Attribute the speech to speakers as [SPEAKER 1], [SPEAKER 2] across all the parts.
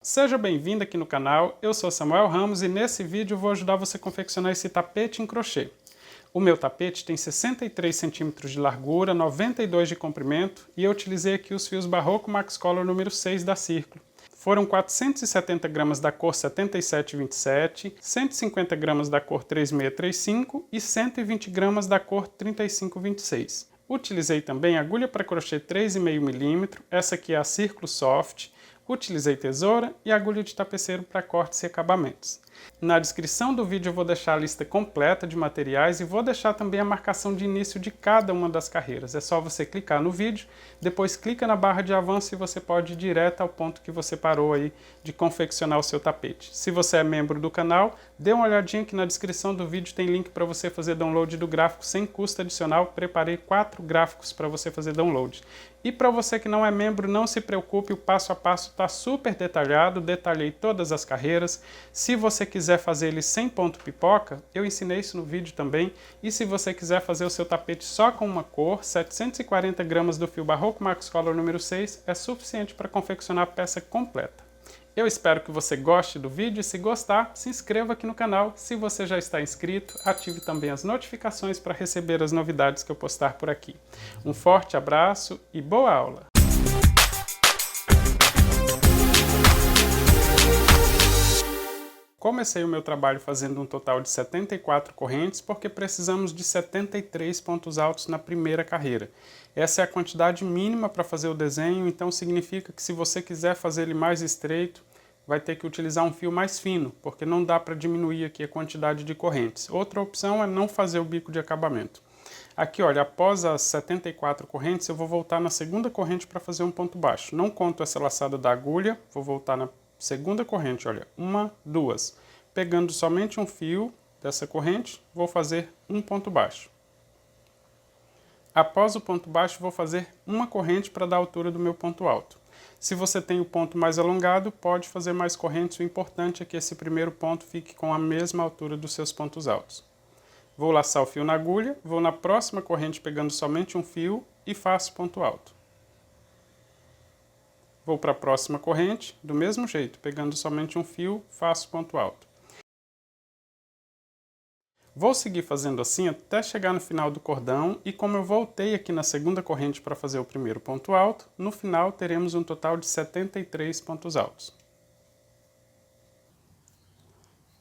[SPEAKER 1] Seja bem-vindo aqui no canal, eu sou Samuel Ramos e nesse vídeo eu vou ajudar você a confeccionar esse tapete em crochê. O meu tapete tem 63 centímetros de largura, 92 de comprimento e eu utilizei aqui os fios Barroco Max Color número 6 da Círculo. Foram 470 gramas da cor 7727, 150 gramas da cor 3635 e 120 gramas da cor 3526. Utilizei também agulha para crochê 3,5 mm, essa aqui é a Círculo Soft. Utilizei tesoura e agulha de tapeceiro para cortes e acabamentos. Na descrição do vídeo eu vou deixar a lista completa de materiais e vou deixar também a marcação de início de cada uma das carreiras. É só você clicar no vídeo, depois clica na barra de avanço e você pode ir direto ao ponto que você parou aí de confeccionar o seu tapete. Se você é membro do canal, dê uma olhadinha que na descrição do vídeo tem link para você fazer download do gráfico sem custo adicional. Preparei 4 gráficos para você fazer download. E para você que não é membro, não se preocupe, o passo a passo está super detalhado, detalhei todas as carreiras. Se você quiser fazer ele sem ponto pipoca, eu ensinei isso no vídeo também. E se você quiser fazer o seu tapete só com uma cor, 740 gramas do fio Barroco Max Color número 6 é suficiente para confeccionar a peça completa. Eu espero que você goste do vídeo e se gostar, se inscreva aqui no canal. Se você já está inscrito, ative também as notificações para receber as novidades que eu postar por aqui. Um forte abraço e boa aula! Comecei o meu trabalho fazendo um total de 74 correntes porque precisamos de 73 pontos altos na primeira carreira. Essa é a quantidade mínima para fazer o desenho, então significa que se você quiser fazer ele mais estreito, vai ter que utilizar um fio mais fino, porque não dá para diminuir aqui a quantidade de correntes. Outra opção é não fazer o bico de acabamento. Aqui, olha, após as 74 correntes, eu vou voltar na segunda corrente para fazer um ponto baixo. Não conto essa laçada da agulha, vou voltar na segunda corrente, olha, 1, 2. Pegando somente um fio dessa corrente, vou fazer um ponto baixo. Após o ponto baixo, vou fazer uma corrente para dar a altura do meu ponto alto. Se você tem o ponto mais alongado, pode fazer mais correntes. O importante é que esse primeiro ponto fique com a mesma altura dos seus pontos altos. Vou laçar o fio na agulha, vou na próxima corrente pegando somente um fio e faço ponto alto. Vou para a próxima corrente, do mesmo jeito, pegando somente um fio, faço ponto alto. Vou seguir fazendo assim até chegar no final do cordão e como eu voltei aqui na segunda corrente para fazer o primeiro ponto alto, no final teremos um total de 73 pontos altos.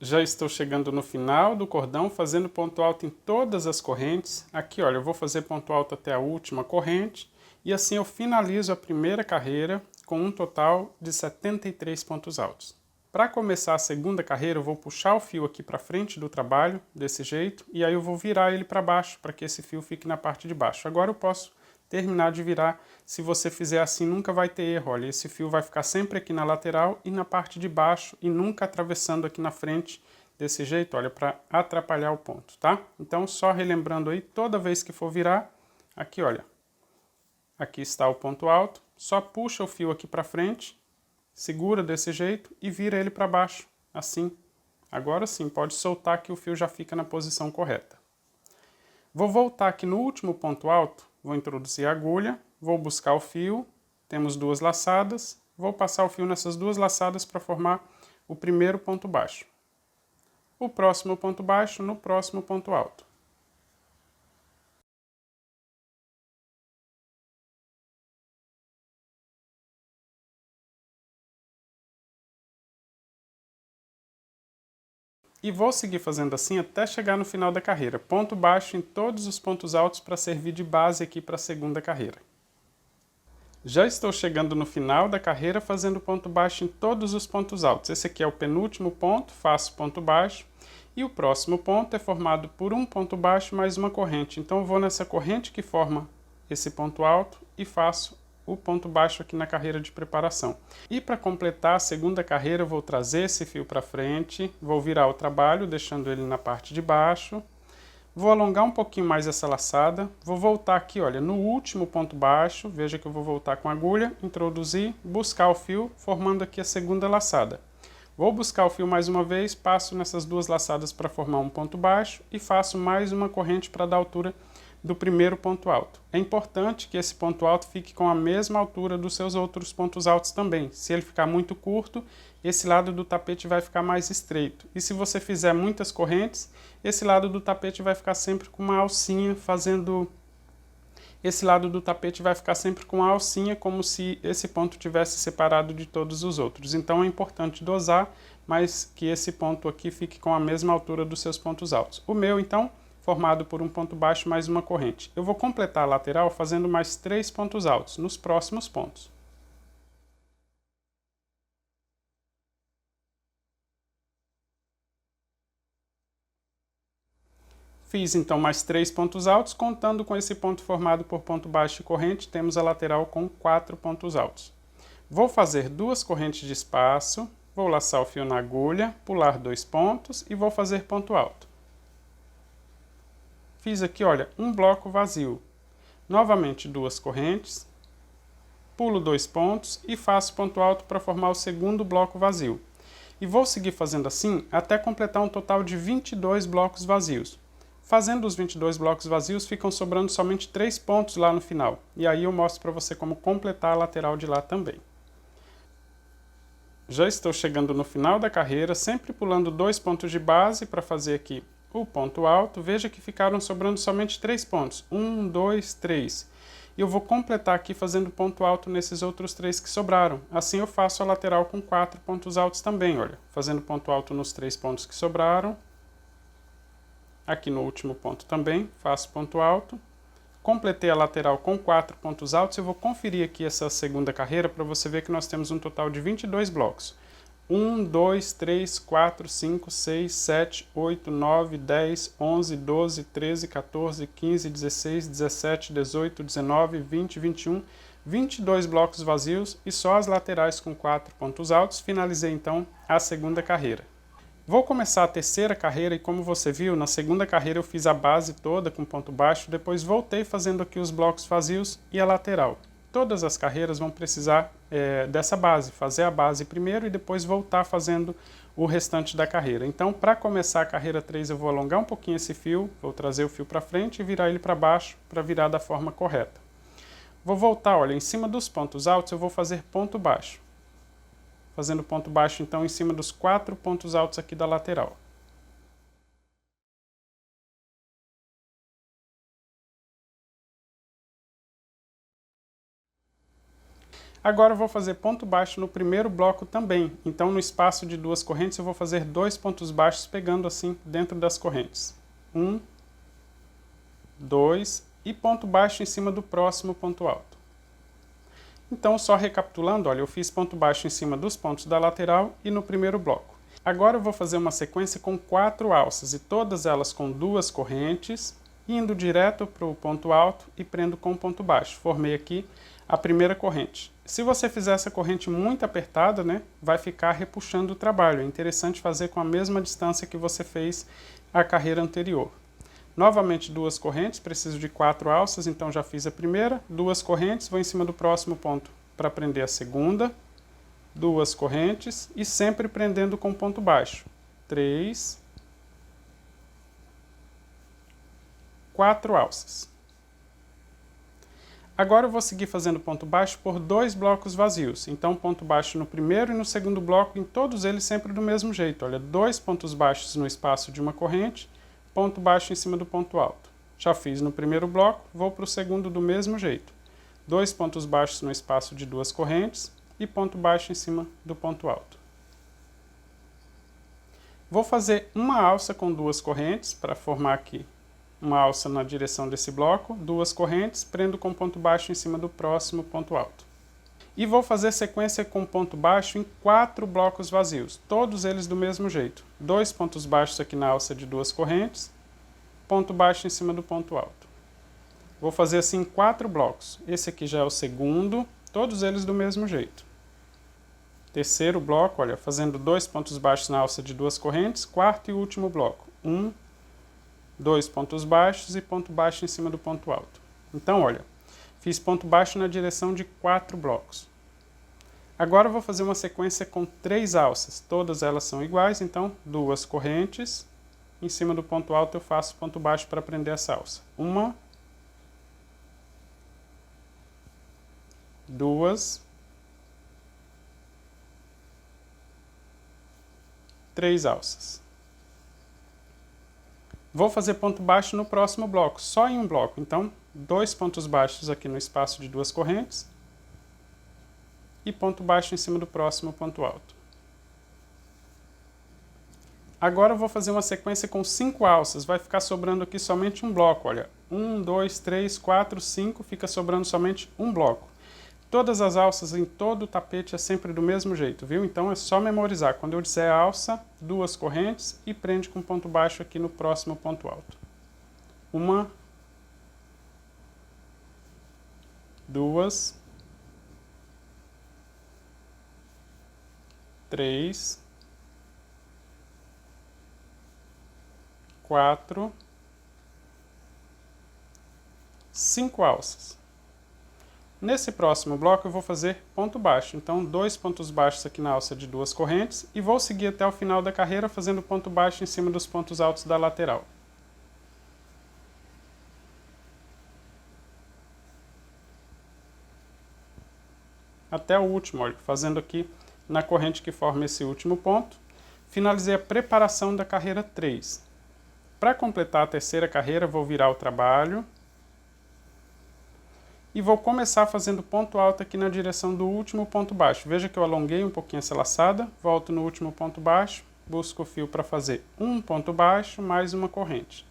[SPEAKER 1] Já estou chegando no final do cordão, fazendo ponto alto em todas as correntes. Aqui, olha, eu vou fazer ponto alto até a última corrente e assim eu finalizo a primeira carreira com um total de 73 pontos altos. Para começar a segunda carreira, eu vou puxar o fio aqui para frente do trabalho, desse jeito, e aí eu vou virar ele para baixo, para que esse fio fique na parte de baixo. Agora eu posso terminar de virar. Se você fizer assim, nunca vai ter erro. Olha, esse fio vai ficar sempre aqui na lateral e na parte de baixo, e nunca atravessando aqui na frente, desse jeito, olha, para atrapalhar o ponto, tá? Então, só relembrando aí, toda vez que for virar, aqui, olha, aqui está o ponto alto, só puxa o fio aqui para frente, segura desse jeito e vira ele para baixo, assim. Agora sim, pode soltar que o fio já fica na posição correta. Vou voltar aqui no último ponto alto, vou introduzir a agulha, vou buscar o fio, temos duas laçadas, vou passar o fio nessas duas laçadas para formar o primeiro ponto baixo. O próximo ponto baixo no próximo ponto alto. E vou seguir fazendo assim até chegar no final da carreira. Ponto baixo em todos os pontos altos para servir de base aqui para a segunda carreira. Já estou chegando no final da carreira fazendo ponto baixo em todos os pontos altos. Esse aqui é o penúltimo ponto, faço ponto baixo. E o próximo ponto é formado por um ponto baixo mais uma corrente. Então eu vou nessa corrente que forma esse ponto alto e faço o ponto baixo aqui na carreira de preparação. E para completar a segunda carreira, eu vou trazer esse fio para frente, vou virar o trabalho, deixando ele na parte de baixo. Vou alongar um pouquinho mais essa laçada, vou voltar aqui, olha, no último ponto baixo, veja que eu vou voltar com a agulha, introduzir, buscar o fio, formando aqui a segunda laçada. Vou buscar o fio mais uma vez, passo nessas duas laçadas para formar um ponto baixo e faço mais uma corrente para dar altura do primeiro ponto alto. É importante que esse ponto alto fique com a mesma altura dos seus outros pontos altos também. Se ele ficar muito curto, esse lado do tapete vai ficar mais estreito. E se você fizer muitas correntes, esse lado do tapete vai ficar sempre com uma alcinha fazendo... Esse lado do tapete vai ficar sempre com uma alcinha, como se esse ponto tivesse separado de todos os outros. Então é importante dosar, mas que esse ponto aqui fique com a mesma altura dos seus pontos altos. O meu, então, formado por um ponto baixo mais uma corrente. Eu vou completar a lateral fazendo mais 3 pontos altos nos próximos pontos. Fiz então mais 3 pontos altos, contando com esse ponto formado por ponto baixo e corrente, temos a lateral com 4 pontos altos. Vou fazer 2 correntes de espaço, vou laçar o fio na agulha, pular 2 pontos e vou fazer ponto alto. Fiz aqui, olha, um bloco vazio. Novamente 2 correntes, pulo 2 pontos e faço ponto alto para formar o segundo bloco vazio. E vou seguir fazendo assim até completar um total de 22 blocos vazios. Fazendo os 22 blocos vazios, ficam sobrando somente 3 pontos lá no final. E aí eu mostro para você como completar a lateral de lá também. Já estou chegando no final da carreira, sempre pulando 2 pontos de base para fazer aqui o ponto alto. Veja que ficaram sobrando somente 3 pontos. 1, 2, 3. E eu vou completar aqui fazendo ponto alto nesses outros 3 que sobraram. Assim eu faço a lateral com 4 pontos altos também, olha. Fazendo ponto alto nos 3 pontos que sobraram. Aqui no último ponto também, faço ponto alto. Completei a lateral com 4 pontos altos. Eu vou conferir aqui essa segunda carreira para você ver que nós temos um total de 22 blocos. 1, 2, 3, 4, 5, 6, 7, 8, 9, 10, 11, 12, 13, 14, 15, 16, 17, 18, 19, 20, 21, 22 blocos vazios e só as laterais com 4 pontos altos. Finalizei então a segunda carreira. Vou começar a terceira carreira e como você viu, na segunda carreira eu fiz a base toda com ponto baixo, depois voltei fazendo aqui os blocos vazios e a lateral. Todas as carreiras vão precisar dessa base, fazer a base primeiro e depois voltar fazendo o restante da carreira. Então, para começar a carreira 3, eu vou alongar um pouquinho esse fio, vou trazer o fio para frente e virar ele para baixo para virar da forma correta. Vou voltar, olha, em cima dos pontos altos eu vou fazer ponto baixo. Fazendo ponto baixo, então, em cima dos 4 pontos altos aqui da lateral. Agora eu vou fazer ponto baixo no primeiro bloco também. Então, no espaço de 2 correntes, eu vou fazer 2 pontos baixos pegando assim dentro das correntes. 1, 2 e ponto baixo em cima do próximo ponto alto. Então, só recapitulando, olha, eu fiz ponto baixo em cima dos pontos da lateral e no primeiro bloco. Agora eu vou fazer uma sequência com 4 alças e todas elas com 2 correntes, indo direto para o ponto alto e prendo com ponto baixo. Formei aqui a primeira corrente. Se você fizer essa corrente muito apertada, né, vai ficar repuxando o trabalho. É interessante fazer com a mesma distância que você fez a carreira anterior. Novamente 2 correntes, preciso de 4 alças, então já fiz a primeira, 2 correntes, vou em cima do próximo ponto para prender a segunda, 2 correntes e sempre prendendo com ponto baixo. 3, 4 alças. Agora eu vou seguir fazendo ponto baixo por 2 blocos vazios, então ponto baixo no primeiro e no segundo bloco, em todos eles sempre do mesmo jeito, olha, 2 pontos baixos no espaço de uma corrente, ponto baixo em cima do ponto alto. Já fiz no primeiro bloco, vou para o segundo do mesmo jeito. 2 pontos baixos no espaço de 2 correntes e ponto baixo em cima do ponto alto. Vou fazer uma alça com 2 correntes para formar aqui uma alça na direção desse bloco, 2 correntes, prendo com ponto baixo em cima do próximo ponto alto. E vou fazer sequência com ponto baixo em 4 blocos vazios, todos eles do mesmo jeito. 2 pontos baixos aqui na alça de 2 correntes, ponto baixo em cima do ponto alto. Vou fazer assim 4 blocos. Esse aqui já é o segundo, todos eles do mesmo jeito. Terceiro bloco, olha, fazendo 2 pontos baixos na alça de 2 correntes, quarto e último bloco. 1, 2 pontos baixos e ponto baixo em cima do ponto alto. Então, olha, fiz ponto baixo na direção de 4 blocos. Agora eu vou fazer uma sequência com 3 alças. Todas elas são iguais, então 2 correntes. Em cima do ponto alto eu faço ponto baixo para prender essa alça. 1, 2, 3 alças. Vou fazer ponto baixo no próximo bloco, só em um bloco. Então, 2 pontos baixos aqui no espaço de 2 correntes e ponto baixo em cima do próximo ponto alto. Agora eu vou fazer uma sequência com 5 alças, vai ficar sobrando aqui somente um bloco, olha. 1, 2, 3, 4, 5, fica sobrando somente um bloco. Todas as alças em todo o tapete é sempre do mesmo jeito, viu? Então é só memorizar. Quando eu disser alça, 2 correntes e prende com ponto baixo aqui no próximo ponto alto. 1, 2, 3, 4, 5 alças. Nesse próximo bloco eu vou fazer ponto baixo, então 2 pontos baixos aqui na alça de 2 correntes e vou seguir até o final da carreira fazendo ponto baixo em cima dos pontos altos da lateral. Até o último, olha, fazendo aqui na corrente que forma esse último ponto. Finalizei a preparação da carreira 3. Para completar a terceira carreira, vou virar o trabalho e vou começar fazendo ponto alto aqui na direção do último ponto baixo. Veja que eu alonguei um pouquinho essa laçada, volto no último ponto baixo, busco o fio para fazer um ponto baixo mais uma corrente.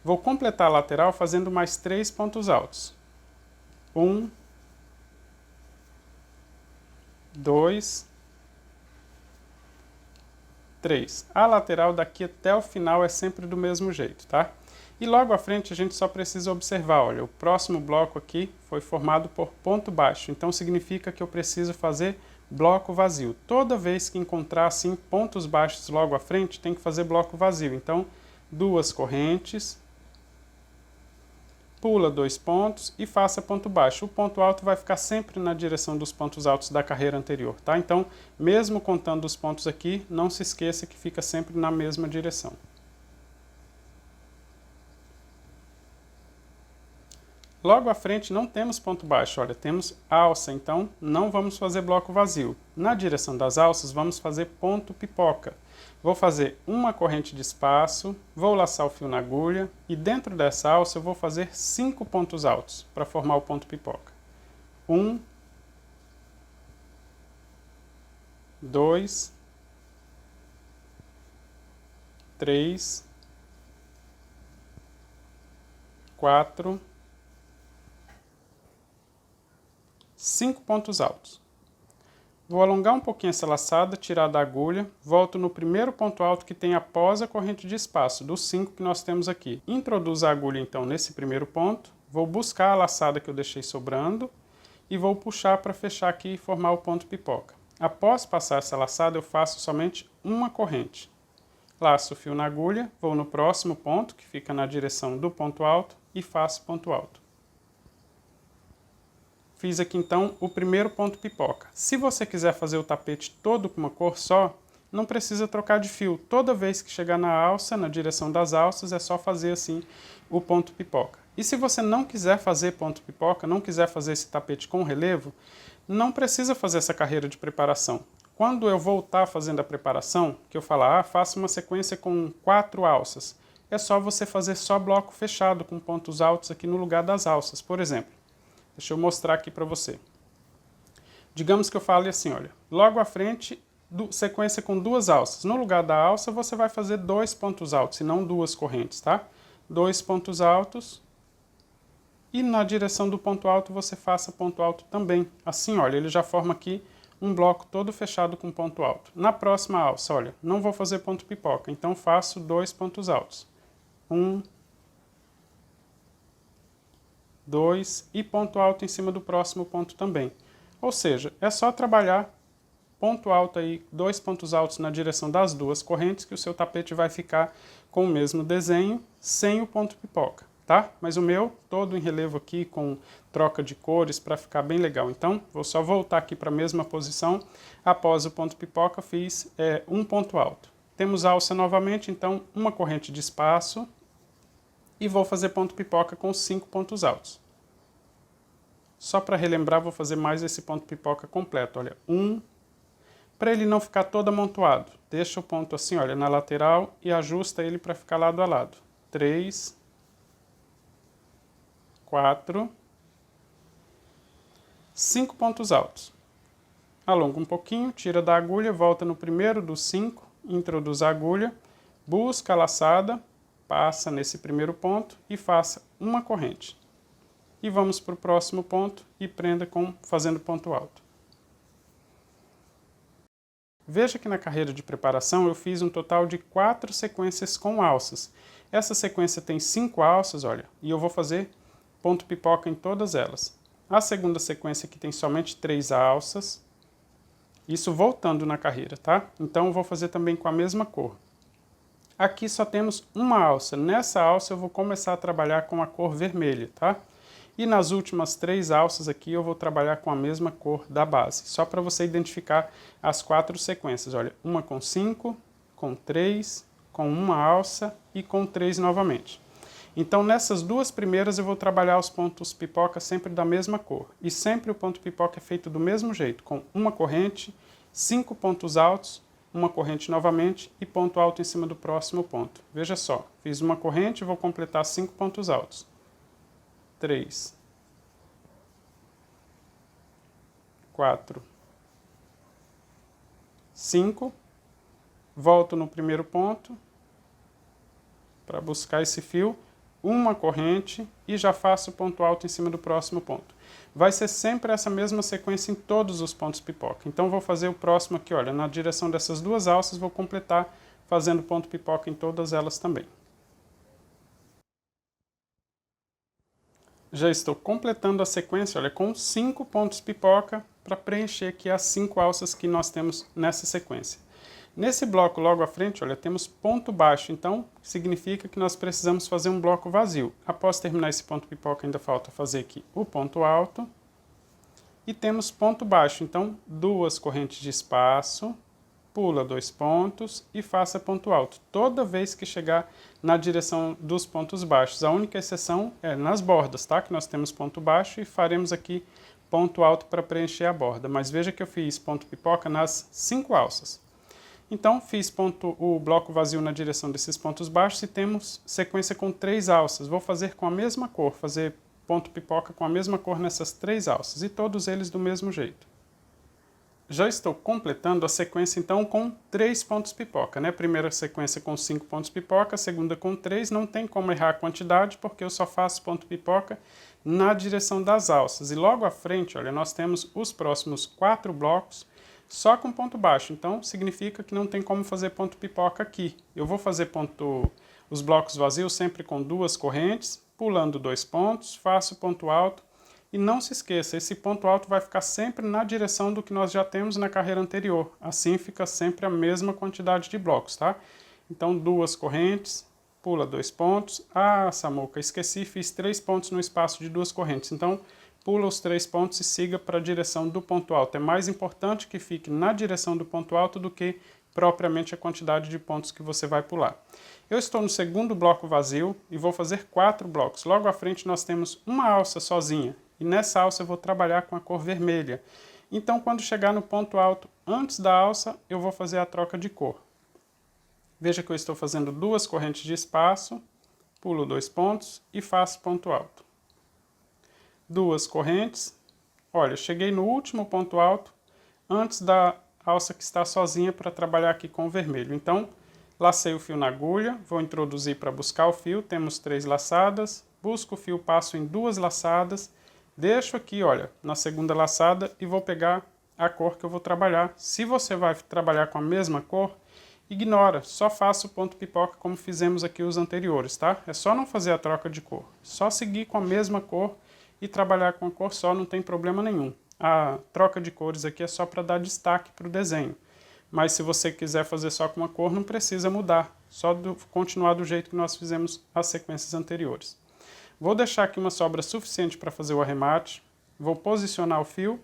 [SPEAKER 1] Vou completar a lateral fazendo mais 3 pontos altos. 1, 2, 3. A lateral daqui até o final é sempre do mesmo jeito, tá? E logo à frente a gente só precisa observar, olha, o próximo bloco aqui foi formado por ponto baixo, então significa que eu preciso fazer bloco vazio. Toda vez que encontrar assim pontos baixos logo à frente, tem que fazer bloco vazio. Então, 2 correntes, pula 2 pontos e faça ponto baixo. O ponto alto vai ficar sempre na direção dos pontos altos da carreira anterior, tá? Então, mesmo contando os pontos aqui, não se esqueça que fica sempre na mesma direção. Logo à frente não temos ponto baixo, olha, temos alça, então não vamos fazer bloco vazio. Na direção das alças vamos fazer ponto pipoca. Vou fazer uma corrente de espaço, vou laçar o fio na agulha e dentro dessa alça eu vou fazer 5 pontos altos para formar o ponto pipoca. 1, 2, 3, 4, 5 pontos altos. Vou alongar um pouquinho essa laçada, tirar da agulha, volto no primeiro ponto alto que tem após a corrente de espaço, dos 5 que nós temos aqui. Introduzo a agulha então nesse primeiro ponto, vou buscar a laçada que eu deixei sobrando e vou puxar para fechar aqui e formar o ponto pipoca. Após passar essa laçada eu faço somente uma corrente. Laço o fio na agulha, vou no próximo ponto, que fica na direção do ponto alto, e faço ponto alto. Fiz aqui então o primeiro ponto pipoca. Se você quiser fazer o tapete todo com uma cor só, não precisa trocar de fio. Toda vez que chegar na alça, na direção das alças, é só fazer assim o ponto pipoca. E se você não quiser fazer ponto pipoca, não quiser fazer esse tapete com relevo, não precisa fazer essa carreira de preparação. Quando eu voltar fazendo a preparação, que eu falar, faça uma sequência com 4 alças, é só você fazer só bloco fechado com pontos altos aqui no lugar das alças, por exemplo. Deixa eu mostrar aqui para você. Digamos que eu fale assim, olha, logo à frente, sequência com 2 alças. No lugar da alça, você vai fazer 2 pontos altos, e não 2 correntes, tá? 2 pontos altos, e na direção do ponto alto você faça ponto alto também. Assim, olha, ele já forma aqui um bloco todo fechado com ponto alto. Na próxima alça, olha, não vou fazer ponto pipoca, então faço 2 pontos altos. 1, 2 e ponto alto em cima do próximo ponto também. Ou seja, é só trabalhar ponto alto aí, 2 pontos altos na direção das 2 correntes que o seu tapete vai ficar com o mesmo desenho, sem o ponto pipoca, tá? Mas o meu, todo em relevo aqui, com troca de cores para ficar bem legal. Então, vou só voltar aqui para a mesma posição. Após o ponto pipoca, fiz um ponto alto. Temos alça novamente, então, uma corrente de espaço, e vou fazer ponto pipoca com 5 pontos altos. Só para relembrar, vou fazer mais esse ponto pipoca completo. Olha, 1, Para ele não ficar todo amontoado, deixa o ponto assim, olha, na lateral e ajusta ele para ficar lado a lado. 3, 4, 5 pontos altos. Alonga um pouquinho, tira da agulha, volta no primeiro dos 5, introduz a agulha, busca a laçada, passa nesse primeiro ponto e faça uma corrente. E vamos para o próximo ponto e prenda fazendo ponto alto. Veja que na carreira de preparação eu fiz um total de 4 sequências com alças. Essa sequência tem 5 alças, olha, e eu vou fazer ponto pipoca em todas elas. A segunda sequência aqui tem somente 3 alças, isso voltando na carreira, tá? Então eu vou fazer também com a mesma cor. Aqui só temos uma alça, nessa alça eu vou começar a trabalhar com a cor vermelha, tá? E nas últimas 3 alças aqui eu vou trabalhar com a mesma cor da base, só para você identificar as 4 sequências. Olha, uma com 5, com 3, com uma alça e com 3 novamente. Então nessas duas primeiras eu vou trabalhar os pontos pipoca sempre da mesma cor. E sempre o ponto pipoca é feito do mesmo jeito, com uma corrente, 5 pontos altos, uma corrente novamente e ponto alto em cima do próximo ponto. Veja só, fiz uma corrente e vou completar 5 pontos altos. 3, 4, 5, volto no primeiro ponto para buscar esse fio, uma corrente e já faço ponto alto em cima do próximo ponto. Vai ser sempre essa mesma sequência em todos os pontos pipoca. Então vou fazer o próximo aqui, olha, na direção dessas duas alças vou completar fazendo ponto pipoca em todas elas também. Já estou completando a sequência, olha, com 5 pontos pipoca para preencher aqui as 5 alças que nós temos nessa sequência. Nesse bloco logo à frente, olha, temos ponto baixo, então significa que nós precisamos fazer um bloco vazio. Após terminar esse ponto pipoca, ainda falta fazer aqui o ponto alto. E temos ponto baixo, então 2 correntes de espaço, pula 2 pontos e faça ponto alto. Toda vez que chegar na direção dos pontos baixos. A única exceção é nas bordas, tá? Que nós temos ponto baixo e faremos aqui ponto alto para preencher a borda. Mas veja que eu fiz ponto pipoca nas 5 alças. Então, fiz o bloco vazio na direção desses pontos baixos e temos sequência com 3 alças. Vou fazer com a mesma cor, fazer ponto pipoca com a mesma cor nessas 3 alças e todos eles do mesmo jeito. Já estou completando a sequência então com 3 pontos pipoca, né? Primeira sequência com 5 pontos pipoca, segunda com 3, não tem como errar a quantidade porque eu só faço ponto pipoca na direção das alças. E logo à frente, olha, nós temos os próximos 4 blocos só com ponto baixo, então significa que não tem como fazer ponto pipoca aqui. Eu vou fazer os blocos vazios sempre com 2 correntes, pulando 2 pontos, faço ponto alto e não se esqueça, esse ponto alto vai ficar sempre na direção do que nós já temos na carreira anterior, assim fica sempre a mesma quantidade de blocos, tá? Então 2 correntes, pula 2 pontos, Samuca, esqueci, fiz 3 pontos no espaço de 2 correntes, então pula os 3 pontos e siga para a direção do ponto alto. É mais importante que fique na direção do ponto alto do que propriamente a quantidade de pontos que você vai pular. Eu estou no segundo bloco vazio e vou fazer 4 blocos. Logo à frente nós temos uma alça sozinha e nessa alça eu vou trabalhar com a cor vermelha. Então quando chegar no ponto alto antes da alça eu vou fazer a troca de cor. Veja que eu estou fazendo 2 correntes de espaço, pulo 2 pontos e faço ponto alto. 2 correntes, olha, cheguei no último ponto alto antes da alça que está sozinha para trabalhar aqui com o vermelho. Então, lacei o fio na agulha, vou introduzir para buscar o fio, temos 3 laçadas, busco o fio, passo em 2 laçadas, deixo aqui, olha, na segunda laçada e vou pegar a cor que eu vou trabalhar. Se você vai trabalhar com a mesma cor, ignora, só faça o ponto pipoca como fizemos aqui os anteriores, tá? É só não fazer a troca de cor, só seguir com a mesma cor e trabalhar com a cor só, não tem problema nenhum. A troca de cores aqui é só para dar destaque para o desenho. Mas se você quiser fazer só com uma cor, não precisa mudar. Só continuar do jeito que nós fizemos as sequências anteriores. Vou deixar aqui uma sobra suficiente para fazer o arremate. Vou posicionar o fio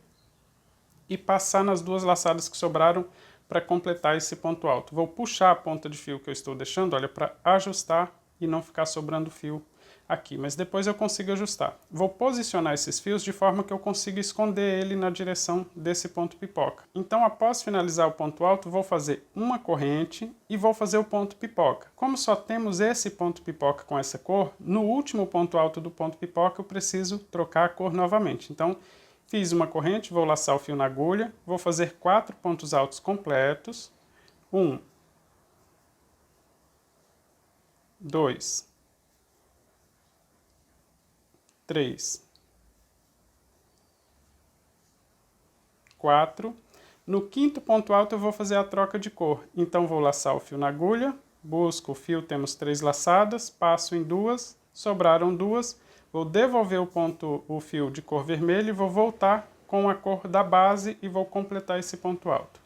[SPEAKER 1] e passar nas 2 laçadas que sobraram para completar esse ponto alto. Vou puxar a ponta de fio que eu estou deixando, olha, para ajustar e não ficar sobrando fio aqui, mas depois eu consigo ajustar. Vou posicionar esses fios de forma que eu consiga esconder ele na direção desse ponto pipoca. Então, após finalizar o ponto alto, vou fazer uma corrente e vou fazer o ponto pipoca. Como só temos esse ponto pipoca com essa cor, no último ponto alto do ponto pipoca eu preciso trocar a cor novamente. Então, fiz uma corrente, vou laçar o fio na agulha, vou fazer 4 pontos altos completos. 1, 2, 3, 4. No quinto ponto alto eu vou fazer a troca de cor. Então vou laçar o fio na agulha, busco o fio, temos 3 laçadas, passo em 2, sobraram 2, vou devolver o fio de cor vermelha e vou voltar com a cor da base e vou completar esse ponto alto.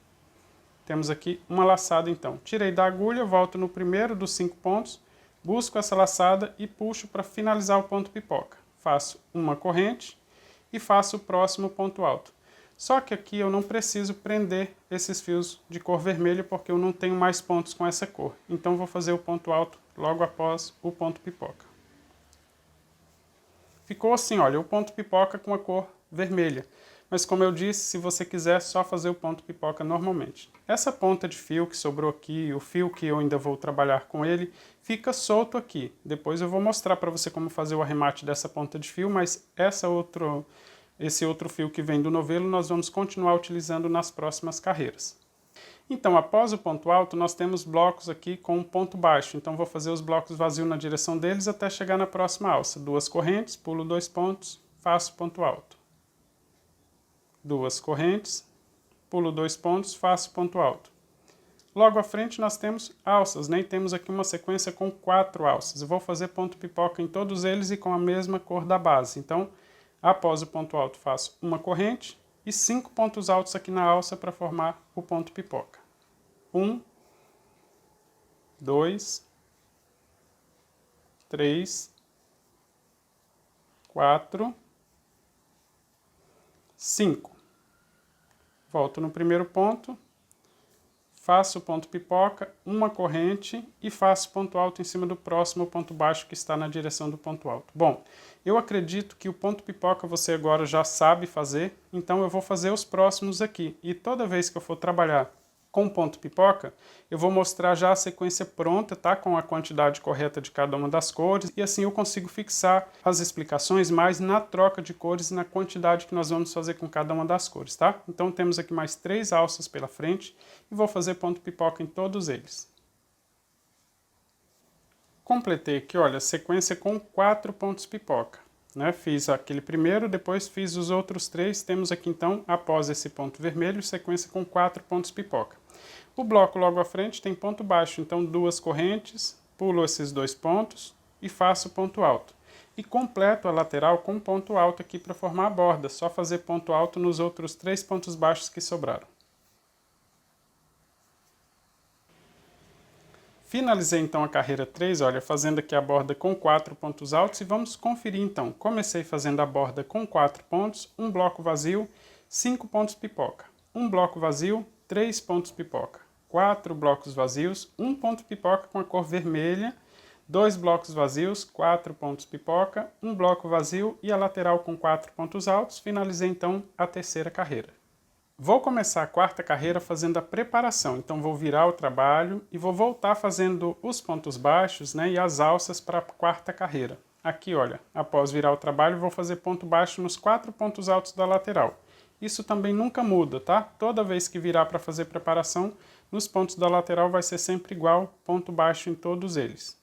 [SPEAKER 1] Temos aqui uma laçada então. Tirei da agulha, volto no primeiro dos 5 pontos, busco essa laçada e puxo para finalizar o ponto pipoca. Faço uma corrente e faço o próximo ponto alto. Só que aqui eu não preciso prender esses fios de cor vermelha porque eu não tenho mais pontos com essa cor. Então vou fazer o ponto alto logo após o ponto pipoca. Ficou assim, olha, o ponto pipoca com a cor vermelha. Mas como eu disse, se você quiser, só fazer o ponto pipoca normalmente. Essa ponta de fio que sobrou aqui, o fio que eu ainda vou trabalhar com ele, fica solto aqui. Depois eu vou mostrar para você como fazer o arremate dessa ponta de fio, mas esse outro fio que vem do novelo nós vamos continuar utilizando nas próximas carreiras. Então, após o ponto alto, nós temos blocos aqui com um ponto baixo. Então, vou fazer os blocos vazios na direção deles até chegar na próxima alça. 2 correntes, pulo 2 pontos, faço ponto alto. 2 correntes, pulo 2 pontos, faço ponto alto. Logo à frente nós temos alças, né? E temos aqui uma sequência com 4 alças. Eu vou fazer ponto pipoca em todos eles e com a mesma cor da base. Então, após o ponto alto, faço uma corrente e 5 pontos altos aqui na alça para formar o ponto pipoca. 1, 2, 3, 4, 5. Volto no primeiro ponto, faço o ponto pipoca, uma corrente e faço ponto alto em cima do próximo ponto baixo que está na direção do ponto alto. Bom, eu acredito que o ponto pipoca você agora já sabe fazer, então eu vou fazer os próximos aqui. E toda vez que eu for trabalhar com ponto pipoca, eu vou mostrar já a sequência pronta, tá? Com a quantidade correta de cada uma das cores, e assim eu consigo fixar as explicações mais na troca de cores e na quantidade que nós vamos fazer com cada uma das cores, tá? Então temos aqui mais 3 alças pela frente, e vou fazer ponto pipoca em todos eles. Completei aqui, olha, a sequência com 4 pontos pipoca, né? Fiz aquele primeiro, depois fiz os outros 3, temos aqui então, após esse ponto vermelho, sequência com 4 pontos pipoca. O bloco logo à frente tem ponto baixo, então 2 correntes, pulo esses 2 pontos e faço ponto alto. E completo a lateral com ponto alto aqui para formar a borda, só fazer ponto alto nos outros 3 pontos baixos que sobraram. Finalizei então a carreira 3, olha, fazendo aqui a borda com 4 pontos altos e vamos conferir então. Comecei fazendo a borda com 4 pontos, um bloco vazio, 5 pontos pipoca. Um bloco vazio, 3 pontos pipoca. 4 blocos vazios, 1 ponto pipoca com a cor vermelha, 2 blocos vazios, 4 pontos pipoca, 1 bloco vazio e a lateral com 4 pontos altos. Finalizei então a terceira carreira. Vou começar a quarta carreira fazendo a preparação, então vou virar o trabalho e vou voltar fazendo os pontos baixos, né, e as alças para a quarta carreira. Aqui, olha, após virar o trabalho, vou fazer ponto baixo nos 4 pontos altos da lateral. Isso também nunca muda, tá? Toda vez que virar para fazer preparação, nos pontos da lateral vai ser sempre igual, ponto baixo em todos eles.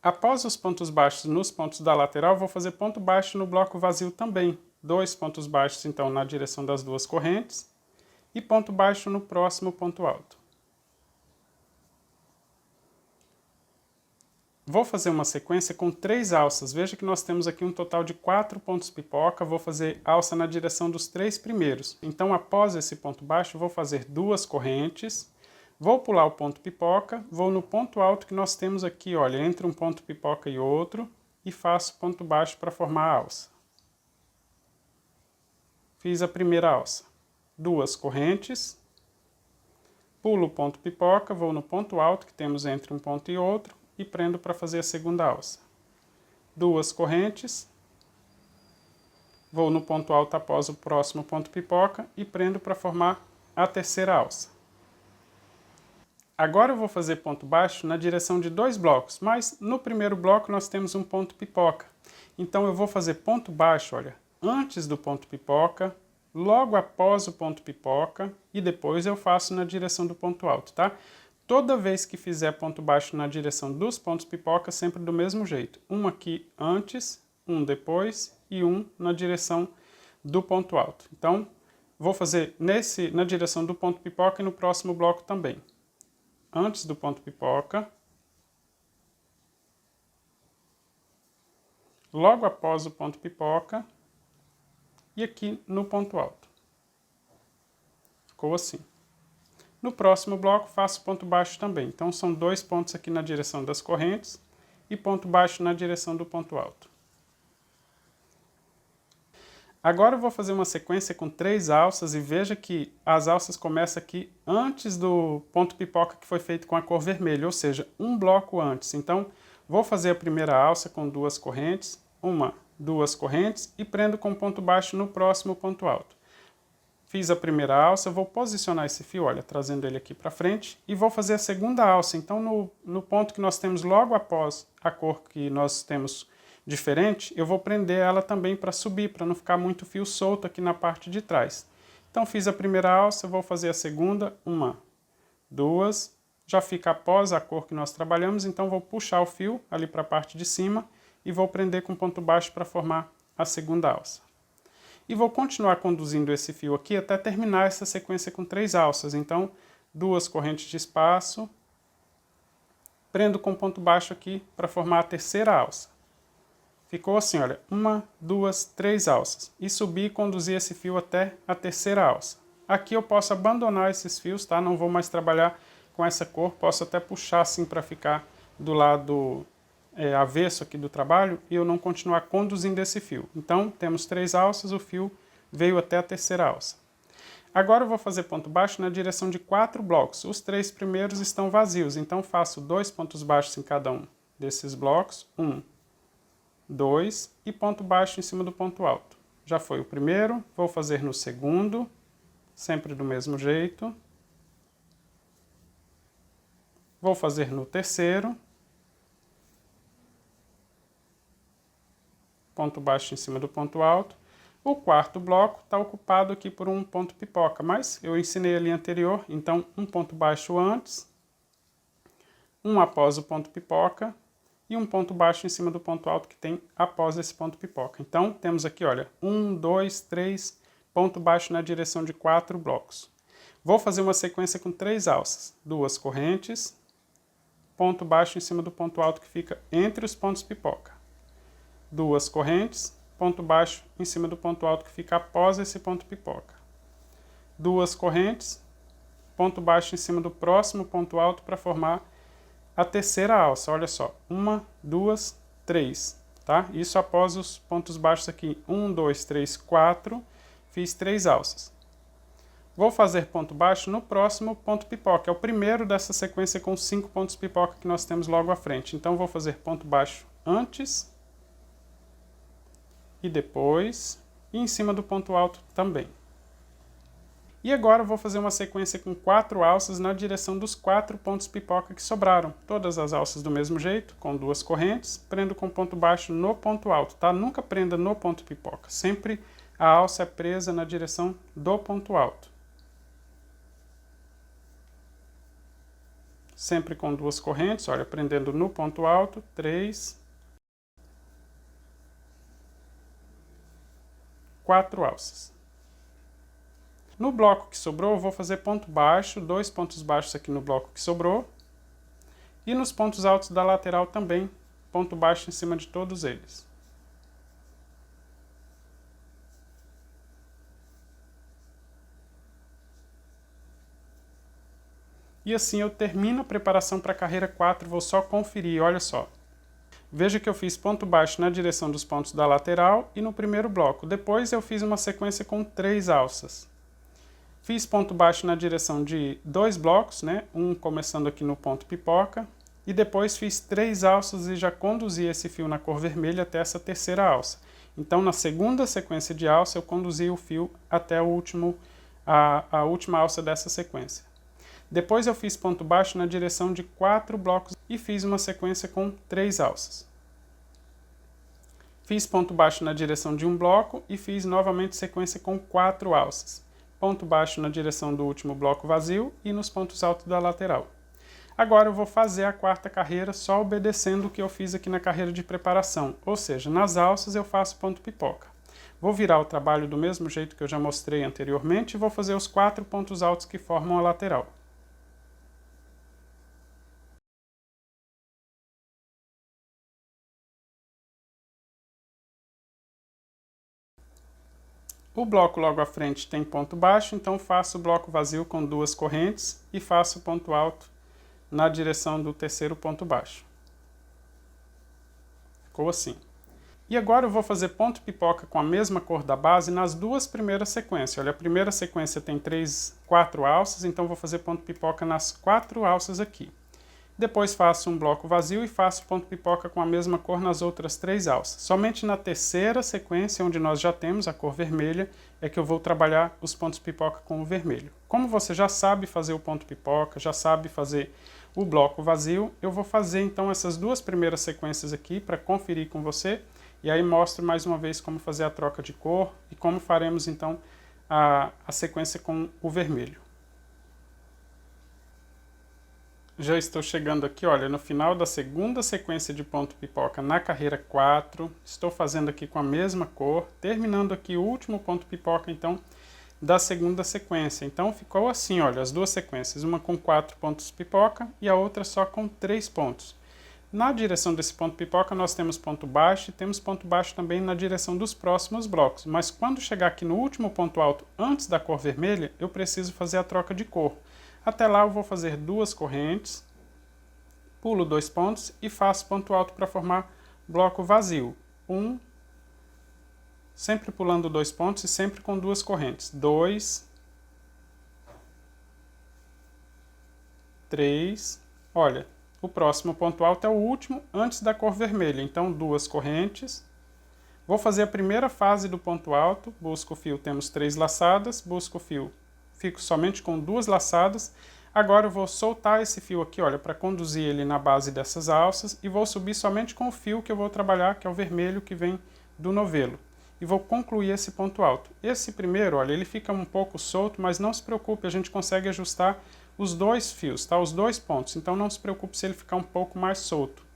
[SPEAKER 1] Após os pontos baixos nos pontos da lateral, vou fazer ponto baixo no bloco vazio também. 2 pontos baixos, então, na direção das 2 correntes. E ponto baixo no próximo ponto alto. Vou fazer uma sequência com 3 alças. Veja que nós temos aqui um total de 4 pontos pipoca. Vou fazer alça na direção dos 3 primeiros. Então, após esse ponto baixo, vou fazer 2 correntes. Vou pular o ponto pipoca, vou no ponto alto que nós temos aqui, olha, entre um ponto pipoca e outro, e faço ponto baixo para formar a alça. Fiz a primeira alça. 2 correntes. Pulo o ponto pipoca, vou no ponto alto que temos entre um ponto e outro e prendo para fazer a segunda alça. 2 correntes, vou no ponto alto após o próximo ponto pipoca e prendo para formar a terceira alça. Agora eu vou fazer ponto baixo na direção de 2 blocos, mas no primeiro bloco nós temos um ponto pipoca. Então eu vou fazer ponto baixo, olha, antes do ponto pipoca, logo após o ponto pipoca e depois eu faço na direção do ponto alto, tá? Toda vez que fizer ponto baixo na direção dos pontos pipoca, sempre do mesmo jeito. Um aqui antes, um depois e um na direção do ponto alto. Então, vou fazer na direção do ponto pipoca e no próximo bloco também. Antes do ponto pipoca, logo após o ponto pipoca e aqui no ponto alto. Ficou assim. No próximo bloco faço ponto baixo também. Então são 2 pontos aqui na direção das correntes e ponto baixo na direção do ponto alto. Agora eu vou fazer uma sequência com 3 alças e veja que as alças começam aqui antes do ponto pipoca que foi feito com a cor vermelha, ou seja, um bloco antes. Então, vou fazer a primeira alça com 2 correntes, 2 correntes e prendo com ponto baixo no próximo ponto alto. Fiz a primeira alça, vou posicionar esse fio, olha, trazendo ele aqui para frente e vou fazer a segunda alça. Então, no ponto que nós temos logo após a cor que nós temos diferente, eu vou prender ela também para subir, para não ficar muito fio solto aqui na parte de trás. Então fiz a primeira alça, vou fazer a segunda, 1, 2, já fica após a cor que nós trabalhamos, então vou puxar o fio ali para a parte de cima e vou prender com ponto baixo para formar a segunda alça. E vou continuar conduzindo esse fio aqui até terminar essa sequência com 3 alças, então 2 correntes de espaço, prendo com ponto baixo aqui para formar a terceira alça. Ficou assim, olha, 1, 2, 3 alças. E subi e conduzi esse fio até a terceira alça. Aqui eu posso abandonar esses fios, tá? Não vou mais trabalhar com essa cor. Posso até puxar assim para ficar do lado avesso aqui do trabalho e eu não continuar conduzindo esse fio. Então, temos 3 alças, o fio veio até a terceira alça. Agora eu vou fazer ponto baixo na direção de 4 blocos. Os 3 primeiros estão vazios, então faço 2 pontos baixos em cada um desses blocos. 1, 2 e ponto baixo em cima do ponto alto. Já foi o primeiro, vou fazer no segundo, sempre do mesmo jeito. Vou fazer no terceiro. Ponto baixo em cima do ponto alto. O quarto bloco está ocupado aqui por um ponto pipoca, mas eu ensinei ali anterior, então um ponto baixo antes, um após o ponto pipoca, e um ponto baixo em cima do ponto alto que tem após esse ponto pipoca. Então, temos aqui, olha, 1, 2, 3, ponto baixo na direção de 4 blocos. Vou fazer uma sequência com 3 alças, 2 correntes, ponto baixo em cima do ponto alto que fica entre os pontos pipoca. 2 correntes, ponto baixo em cima do ponto alto que fica após esse ponto pipoca. 2 correntes, ponto baixo em cima do próximo ponto alto para formar a terceira alça, olha só, 1, 2, 3, tá? Isso após os pontos baixos aqui, 1, 2, 3, 4, fiz 3 alças. Vou fazer ponto baixo no próximo ponto pipoca, é o primeiro dessa sequência com 5 pontos pipoca que nós temos logo à frente. Então vou fazer ponto baixo antes e depois, e em cima do ponto alto também. E agora eu vou fazer uma sequência com 4 alças na direção dos 4 pontos pipoca que sobraram. Todas as alças do mesmo jeito, com 2 correntes, prendo com ponto baixo no ponto alto, tá? Nunca prenda no ponto pipoca, sempre a alça é presa na direção do ponto alto. Sempre com 2 correntes, olha, prendendo no ponto alto, 3, 4 alças. No bloco que sobrou, eu vou fazer ponto baixo, 2 pontos baixos aqui no bloco que sobrou. E nos pontos altos da lateral também, ponto baixo em cima de todos eles. E assim eu termino a preparação para a carreira 4, vou só conferir, olha só. Veja que eu fiz ponto baixo na direção dos pontos da lateral e no primeiro bloco. Depois eu fiz uma sequência com 3 alças. Fiz ponto baixo na direção de 2 blocos, né? Um começando aqui no ponto pipoca, e depois fiz 3 alças e já conduzi esse fio na cor vermelha até essa terceira alça. Então, na segunda sequência de alça, eu conduzi o fio até a última alça dessa sequência. Depois eu fiz ponto baixo na direção de 4 blocos e fiz uma sequência com 3 alças. Fiz ponto baixo na direção de um bloco e fiz novamente sequência com 4 alças. Ponto baixo na direção do último bloco vazio e nos pontos altos da lateral. Agora eu vou fazer a quarta carreira só obedecendo o que eu fiz aqui na carreira de preparação, ou seja, nas alças eu faço ponto pipoca. Vou virar o trabalho do mesmo jeito que eu já mostrei anteriormente e vou fazer os 4 pontos altos que formam a lateral. O bloco logo à frente tem ponto baixo, então faço o bloco vazio com 2 correntes e faço o ponto alto na direção do terceiro ponto baixo. Ficou assim. E agora eu vou fazer ponto pipoca com a mesma cor da base nas duas primeiras sequências. Olha, a primeira sequência tem 4 alças, então vou fazer ponto pipoca nas 4 alças aqui. Depois faço um bloco vazio e faço ponto pipoca com a mesma cor nas outras 3 alças. Somente na terceira sequência, onde nós já temos a cor vermelha, é que eu vou trabalhar os pontos pipoca com o vermelho. Como você já sabe fazer o ponto pipoca, já sabe fazer o bloco vazio, eu vou fazer então essas duas primeiras sequências aqui para conferir com você, e aí mostro mais uma vez como fazer a troca de cor e como faremos então a sequência com o vermelho. Já estou chegando aqui, olha, no final da segunda sequência de ponto pipoca na carreira 4. Estou fazendo aqui com a mesma cor, terminando aqui o último ponto pipoca, então, da segunda sequência. Então, ficou assim, olha, as duas sequências, uma com 4 pontos pipoca e a outra só com 3 pontos. Na direção desse ponto pipoca, nós temos ponto baixo e temos ponto baixo também na direção dos próximos blocos. Mas quando chegar aqui no último ponto alto, antes da cor vermelha, eu preciso fazer a troca de cor. Até lá eu vou fazer 2 correntes, pulo 2 pontos e faço ponto alto para formar bloco vazio. Sempre pulando 2 pontos e sempre com 2 correntes. 2, 3, olha, o próximo ponto alto é o último antes da cor vermelha, então 2 correntes. Vou fazer a primeira fase do ponto alto, busco o fio, temos 3 laçadas, busco o fio, fico somente com 2 laçadas. Agora eu vou soltar esse fio aqui, olha, para conduzir ele na base dessas alças e vou subir somente com o fio que eu vou trabalhar, que é o vermelho que vem do novelo. E vou concluir esse ponto alto. Esse primeiro, olha, ele fica um pouco solto, mas não se preocupe, a gente consegue ajustar os 2 fios, tá? Os 2 pontos, então não se preocupe se ele ficar um pouco mais solto.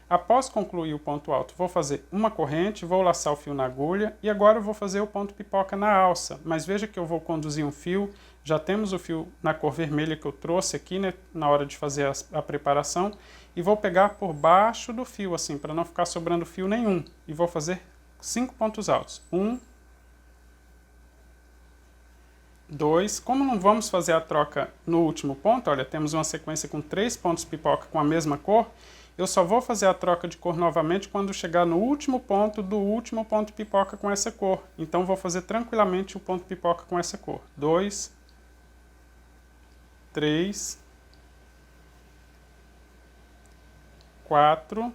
[SPEAKER 1] Após concluir o ponto alto, vou fazer uma corrente, vou laçar o fio na agulha e agora eu vou fazer o ponto pipoca na alça. Mas veja que eu vou conduzir um fio, já temos o fio na cor vermelha que eu trouxe aqui, né, na hora de fazer a preparação, e vou pegar por baixo do fio, assim, para não ficar sobrando fio nenhum. E vou fazer 5 pontos altos. 1, 2, como não vamos fazer a troca no último ponto, olha, temos uma sequência com 3 pontos pipoca com a mesma cor, eu só vou fazer a troca de cor novamente quando chegar no último ponto do último ponto pipoca com essa cor. Então vou fazer tranquilamente o ponto pipoca com essa cor. 2, 3, 4,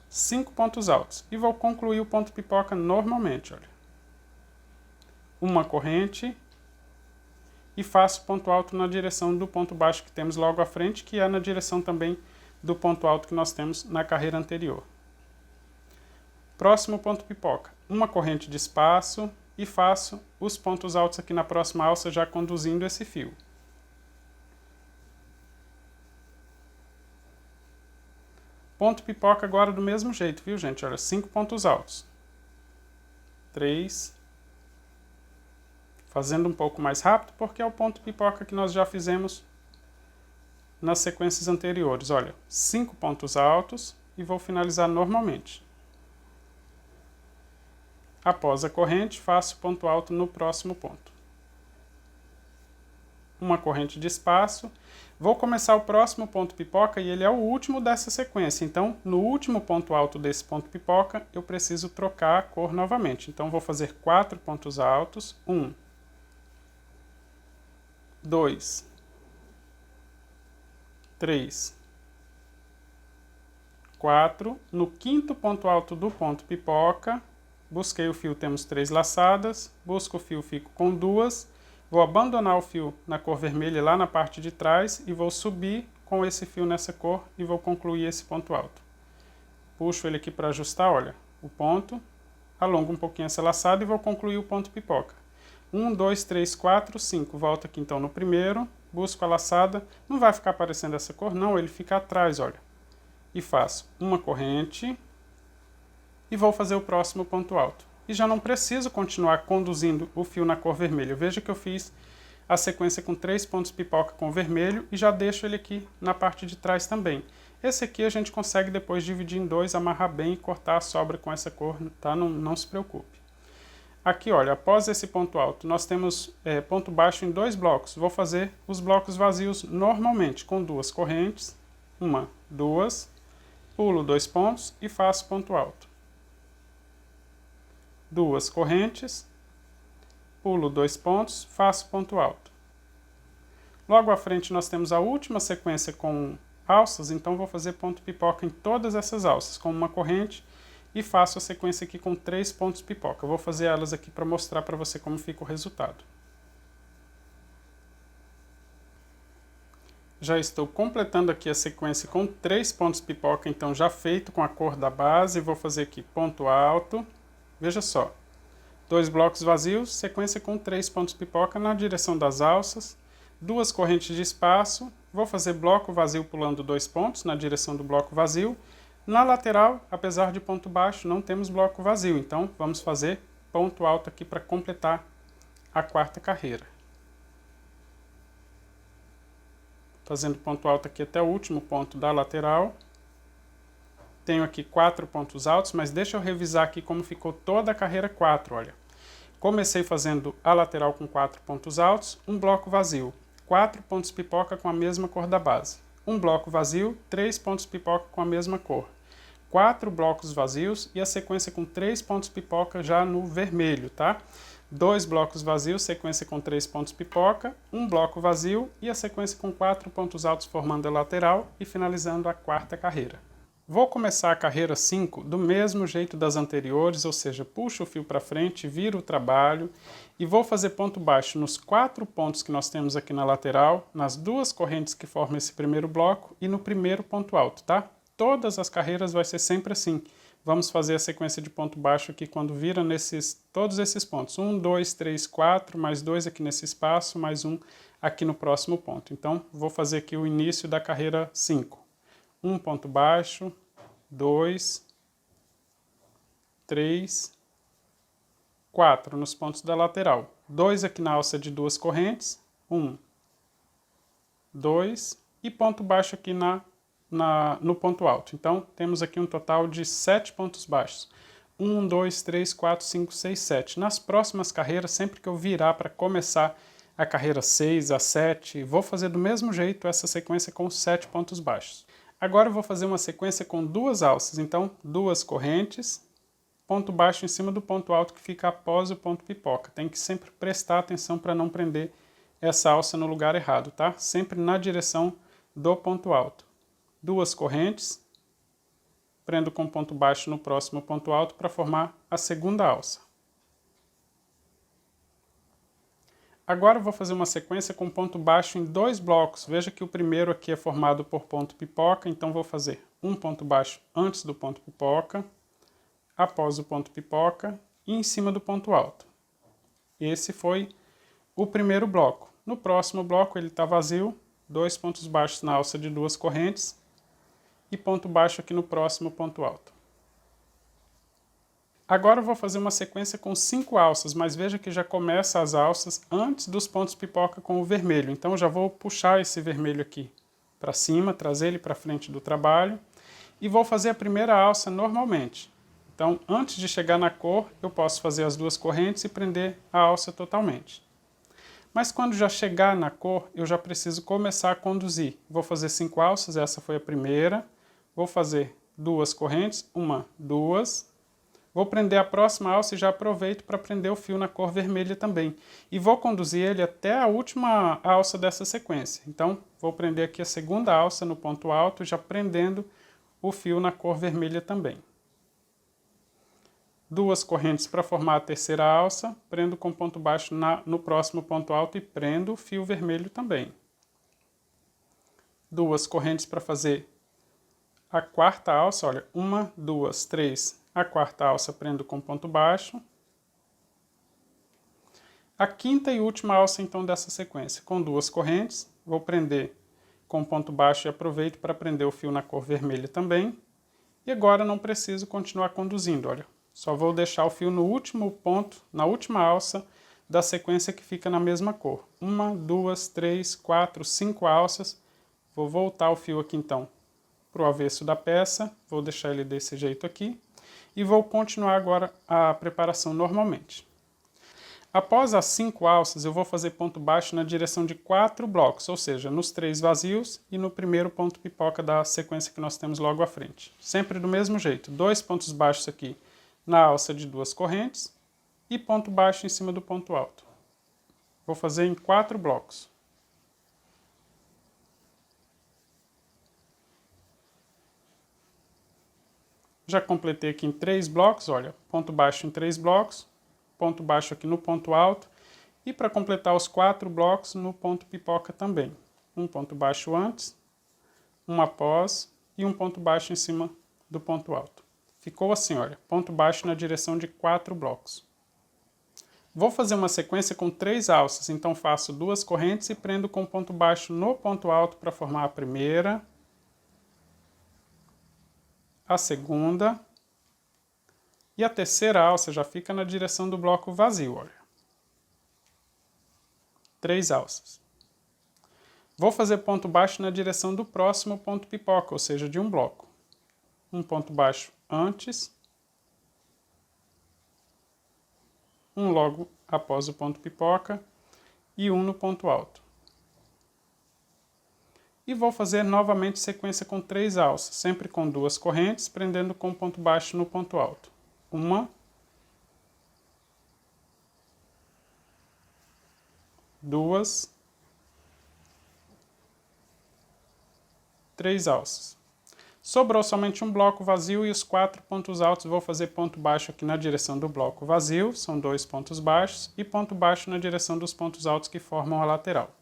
[SPEAKER 1] 5 pontos altos. E vou concluir o ponto pipoca normalmente, olha. Uma corrente e faço ponto alto na direção do ponto baixo que temos logo à frente, que é na direção também do ponto alto que nós temos na carreira anterior. Próximo ponto pipoca, uma corrente de espaço e faço os pontos altos aqui na próxima alça já conduzindo esse fio. Ponto pipoca agora do mesmo jeito, viu gente? Olha, 5 pontos altos. 3, fazendo um pouco mais rápido, porque é o ponto pipoca que nós já fizemos nas sequências anteriores. Olha, 5 pontos altos e vou finalizar normalmente. Após a corrente, faço ponto alto no próximo ponto. Uma corrente de espaço, Vou começar o próximo ponto pipoca e ele é o último dessa sequência. Então, no último ponto alto desse ponto pipoca, eu preciso trocar a cor novamente. Então, vou fazer 4 pontos altos. 1, 2, 3, 4. No quinto ponto alto do ponto pipoca, busquei o fio, temos 3 laçadas. Busco o fio, fico com 2. Vou abandonar o fio na cor vermelha lá na parte de trás e vou subir com esse fio nessa cor e vou concluir esse ponto alto. Puxo ele aqui para ajustar, olha, o ponto, alongo um pouquinho essa laçada e vou concluir o ponto pipoca. 1, 2, 3, 4, 5. Volto aqui então no primeiro, busco a laçada, não vai ficar aparecendo essa cor não, ele fica atrás, olha. E faço uma corrente e vou fazer o próximo ponto alto. E já não preciso continuar conduzindo o fio na cor vermelha. Veja que eu fiz a sequência com 3 pontos pipoca com vermelho e já deixo ele aqui na parte de trás também. Esse aqui a gente consegue depois dividir em 2, amarrar bem e cortar a sobra com essa cor, tá? Não se preocupe. Aqui, olha, após esse ponto alto, nós temos ponto baixo em 2 blocos. Vou fazer os blocos vazios normalmente, com 2 correntes, 1, 2, pulo 2 pontos e faço ponto alto. 2 correntes, pulo 2 pontos, faço ponto alto. Logo à frente nós temos a última sequência com alças, então vou fazer ponto pipoca em todas essas alças, com uma corrente, e faço a sequência aqui com 3 pontos pipoca. Eu vou fazer elas aqui para mostrar para você como fica o resultado. Já estou completando aqui a sequência com 3 pontos pipoca, então já feito com a cor da base, vou fazer aqui ponto alto. Veja só, 2 blocos vazios, sequência com 3 pontos pipoca na direção das alças, 2 correntes de espaço, vou fazer bloco vazio pulando 2 pontos na direção do bloco vazio. Na lateral, apesar de ponto baixo, não temos bloco vazio, então vamos fazer ponto alto aqui para completar a 4ª carreira. Fazendo ponto alto aqui até o último ponto da lateral. Tenho aqui 4 pontos altos, mas deixa eu revisar aqui como ficou toda a carreira 4, olha. Comecei fazendo a lateral com 4 pontos altos, um bloco vazio, 4 pontos pipoca com a mesma cor da base. Um bloco vazio, 3 pontos pipoca com a mesma cor. 4 blocos vazios e a sequência com 3 pontos pipoca já no vermelho, tá? 2 blocos vazios, sequência com 3 pontos pipoca, um bloco vazio e a sequência com 4 pontos altos formando a lateral e finalizando a 4ª carreira. Vou começar a carreira 5 do mesmo jeito das anteriores, ou seja, puxo o fio para frente, viro o trabalho e vou fazer ponto baixo nos 4 pontos que nós temos aqui na lateral, nas 2 correntes que formam esse primeiro bloco e no primeiro ponto alto, tá? Todas as carreiras vai ser sempre assim. Vamos fazer a sequência de ponto baixo aqui quando vira todos esses pontos. 1, 2, 3, 4, mais 2 aqui nesse espaço, mais 1 aqui no próximo ponto. Então, vou fazer aqui o início da carreira 5. 1 ponto baixo, 2, 3, 4 nos pontos da lateral. 2 aqui na alça de 2 correntes, 1, 2 e ponto baixo aqui no ponto alto. Então, temos aqui um total de 7 pontos baixos. 1, 2, 3, 4, 5, 6, 7. Nas próximas carreiras, sempre que eu virar para começar a carreira 6 a 7, vou fazer do mesmo jeito essa sequência com 7 pontos baixos. Agora eu vou fazer uma sequência com 2 alças, então 2 correntes, ponto baixo em cima do ponto alto que fica após o ponto pipoca. Tem que sempre prestar atenção para não prender essa alça no lugar errado, tá? Sempre na direção do ponto alto. 2 correntes, prendo com ponto baixo no próximo ponto alto para formar a segunda alça. Agora eu vou fazer uma sequência com ponto baixo em 2 blocos. Veja que o primeiro aqui é formado por ponto pipoca, então vou fazer um ponto baixo antes do ponto pipoca, após o ponto pipoca e em cima do ponto alto. Esse foi o primeiro bloco. No próximo bloco ele está vazio, 2 pontos baixos na alça de 2 correntes e ponto baixo aqui no próximo ponto alto. Agora eu vou fazer uma sequência com 5 alças, mas veja que já começa as alças antes dos pontos pipoca com o vermelho. Então eu já vou puxar esse vermelho aqui para cima, trazer ele para frente do trabalho e vou fazer a primeira alça normalmente. Então, antes de chegar na cor, eu posso fazer as 2 correntes e prender a alça totalmente. Mas quando já chegar na cor, eu já preciso começar a conduzir. Vou fazer 5 alças, essa foi a primeira. Vou fazer 2 correntes, 1, 2. Vou prender a próxima alça e já aproveito para prender o fio na cor vermelha também. E vou conduzir ele até a última alça dessa sequência. Então, vou prender aqui a segunda alça no ponto alto, já prendendo o fio na cor vermelha também. 2 correntes para formar a terceira alça, prendo com ponto baixo no próximo ponto alto e prendo o fio vermelho também. 2 correntes para fazer a quarta alça, olha, 1, 2, 3, a quarta alça prendo com ponto baixo. A quinta e última alça então dessa sequência, com 2 correntes, vou prender com ponto baixo e aproveito para prender o fio na cor vermelha também. E agora não preciso continuar conduzindo, olha, só vou deixar o fio no último ponto, na última alça da sequência que fica na mesma cor. 1, 2, 3, 4, 5 alças, vou voltar o fio aqui então para o avesso da peça, vou deixar ele desse jeito aqui, e vou continuar agora a preparação normalmente. Após as 5 alças, eu vou fazer ponto baixo na direção de 4 blocos, ou seja, nos 3 vazios e no primeiro ponto pipoca da sequência que nós temos logo à frente. Sempre do mesmo jeito, 2 pontos baixos aqui na alça de 2 correntes e ponto baixo em cima do ponto alto. Vou fazer em 4 blocos. Já completei aqui em 3 blocos, olha, ponto baixo em 3 blocos, ponto baixo aqui no ponto alto, e para completar os 4 blocos no ponto pipoca também. Um ponto baixo antes, um após e um ponto baixo em cima do ponto alto. Ficou assim, olha, ponto baixo na direção de 4 blocos. Vou fazer uma sequência com 3 alças, então faço 2 correntes e prendo com ponto baixo no ponto alto para formar a primeira, a segunda e a terceira alça já fica na direção do bloco vazio, olha. 3 alças. Vou fazer ponto baixo na direção do próximo ponto pipoca, ou seja, de um bloco. Um ponto baixo antes, um logo após o ponto pipoca e um no ponto alto. E vou fazer novamente sequência com 3 alças, sempre com 2 correntes, prendendo com ponto baixo no ponto alto. 1, 2, 3 alças. Sobrou somente um bloco vazio e os 4 pontos altos vou fazer ponto baixo aqui na direção do bloco vazio, são 2 pontos baixos, e ponto baixo na direção dos pontos altos que formam a lateral.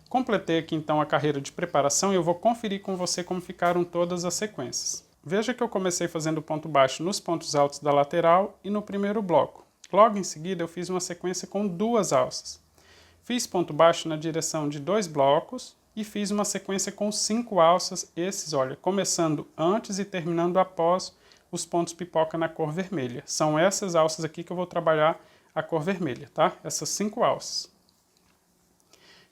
[SPEAKER 1] Completei aqui então a carreira de preparação e eu vou conferir com você como ficaram todas as sequências. Veja que eu comecei fazendo ponto baixo nos pontos altos da lateral e no primeiro bloco. Logo em seguida eu fiz uma sequência com 2 alças. Fiz ponto baixo na direção de 2 blocos e fiz uma sequência com 5 alças, esses, olha, começando antes e terminando após os pontos pipoca na cor vermelha. São essas alças aqui que eu vou trabalhar a cor vermelha, tá? Essas 5 alças.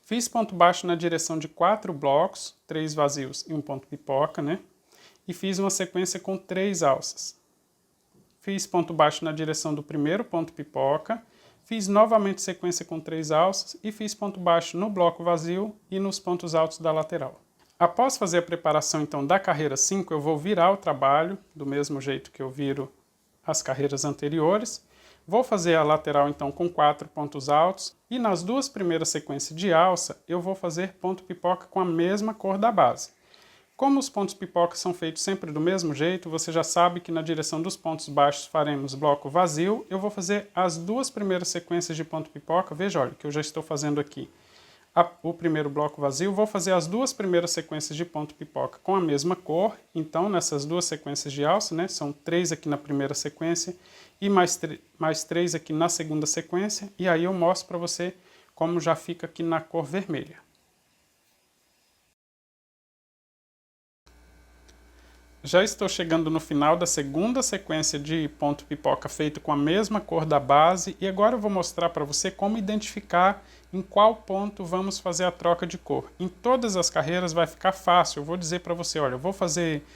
[SPEAKER 1] Fiz ponto baixo na direção de 4 blocos, 3 vazios e um ponto pipoca, né? E fiz uma sequência com 3 alças. Fiz ponto baixo na direção do primeiro ponto pipoca, fiz novamente sequência com 3 alças e fiz ponto baixo no bloco vazio e nos pontos altos da lateral. Após fazer a preparação então da carreira 5, eu vou virar o trabalho, do mesmo jeito que eu viro as carreiras anteriores. Vou fazer a lateral então com 4 pontos altos e nas 2 primeiras sequências de alça eu vou fazer ponto pipoca com a mesma cor da base. Como os pontos pipoca são feitos sempre do mesmo jeito, você já sabe que na direção dos pontos baixos faremos bloco vazio. Eu vou fazer as 2 primeiras sequências de ponto pipoca, veja, olha, que eu já estou fazendo aqui o primeiro bloco vazio, vou fazer as 2 primeiras sequências de ponto pipoca com a mesma cor, então nessas 2 sequências de alça, né, são 3 aqui na primeira sequência e mais 3 aqui na segunda sequência, e aí eu mostro para você como já fica aqui na cor vermelha. Já estou chegando no final da segunda sequência de ponto pipoca feito com a mesma cor da base e agora eu vou mostrar para você como identificar em qual ponto vamos fazer a troca de cor. Em todas as carreiras vai ficar fácil, eu vou dizer para você, olha, eu vou fazer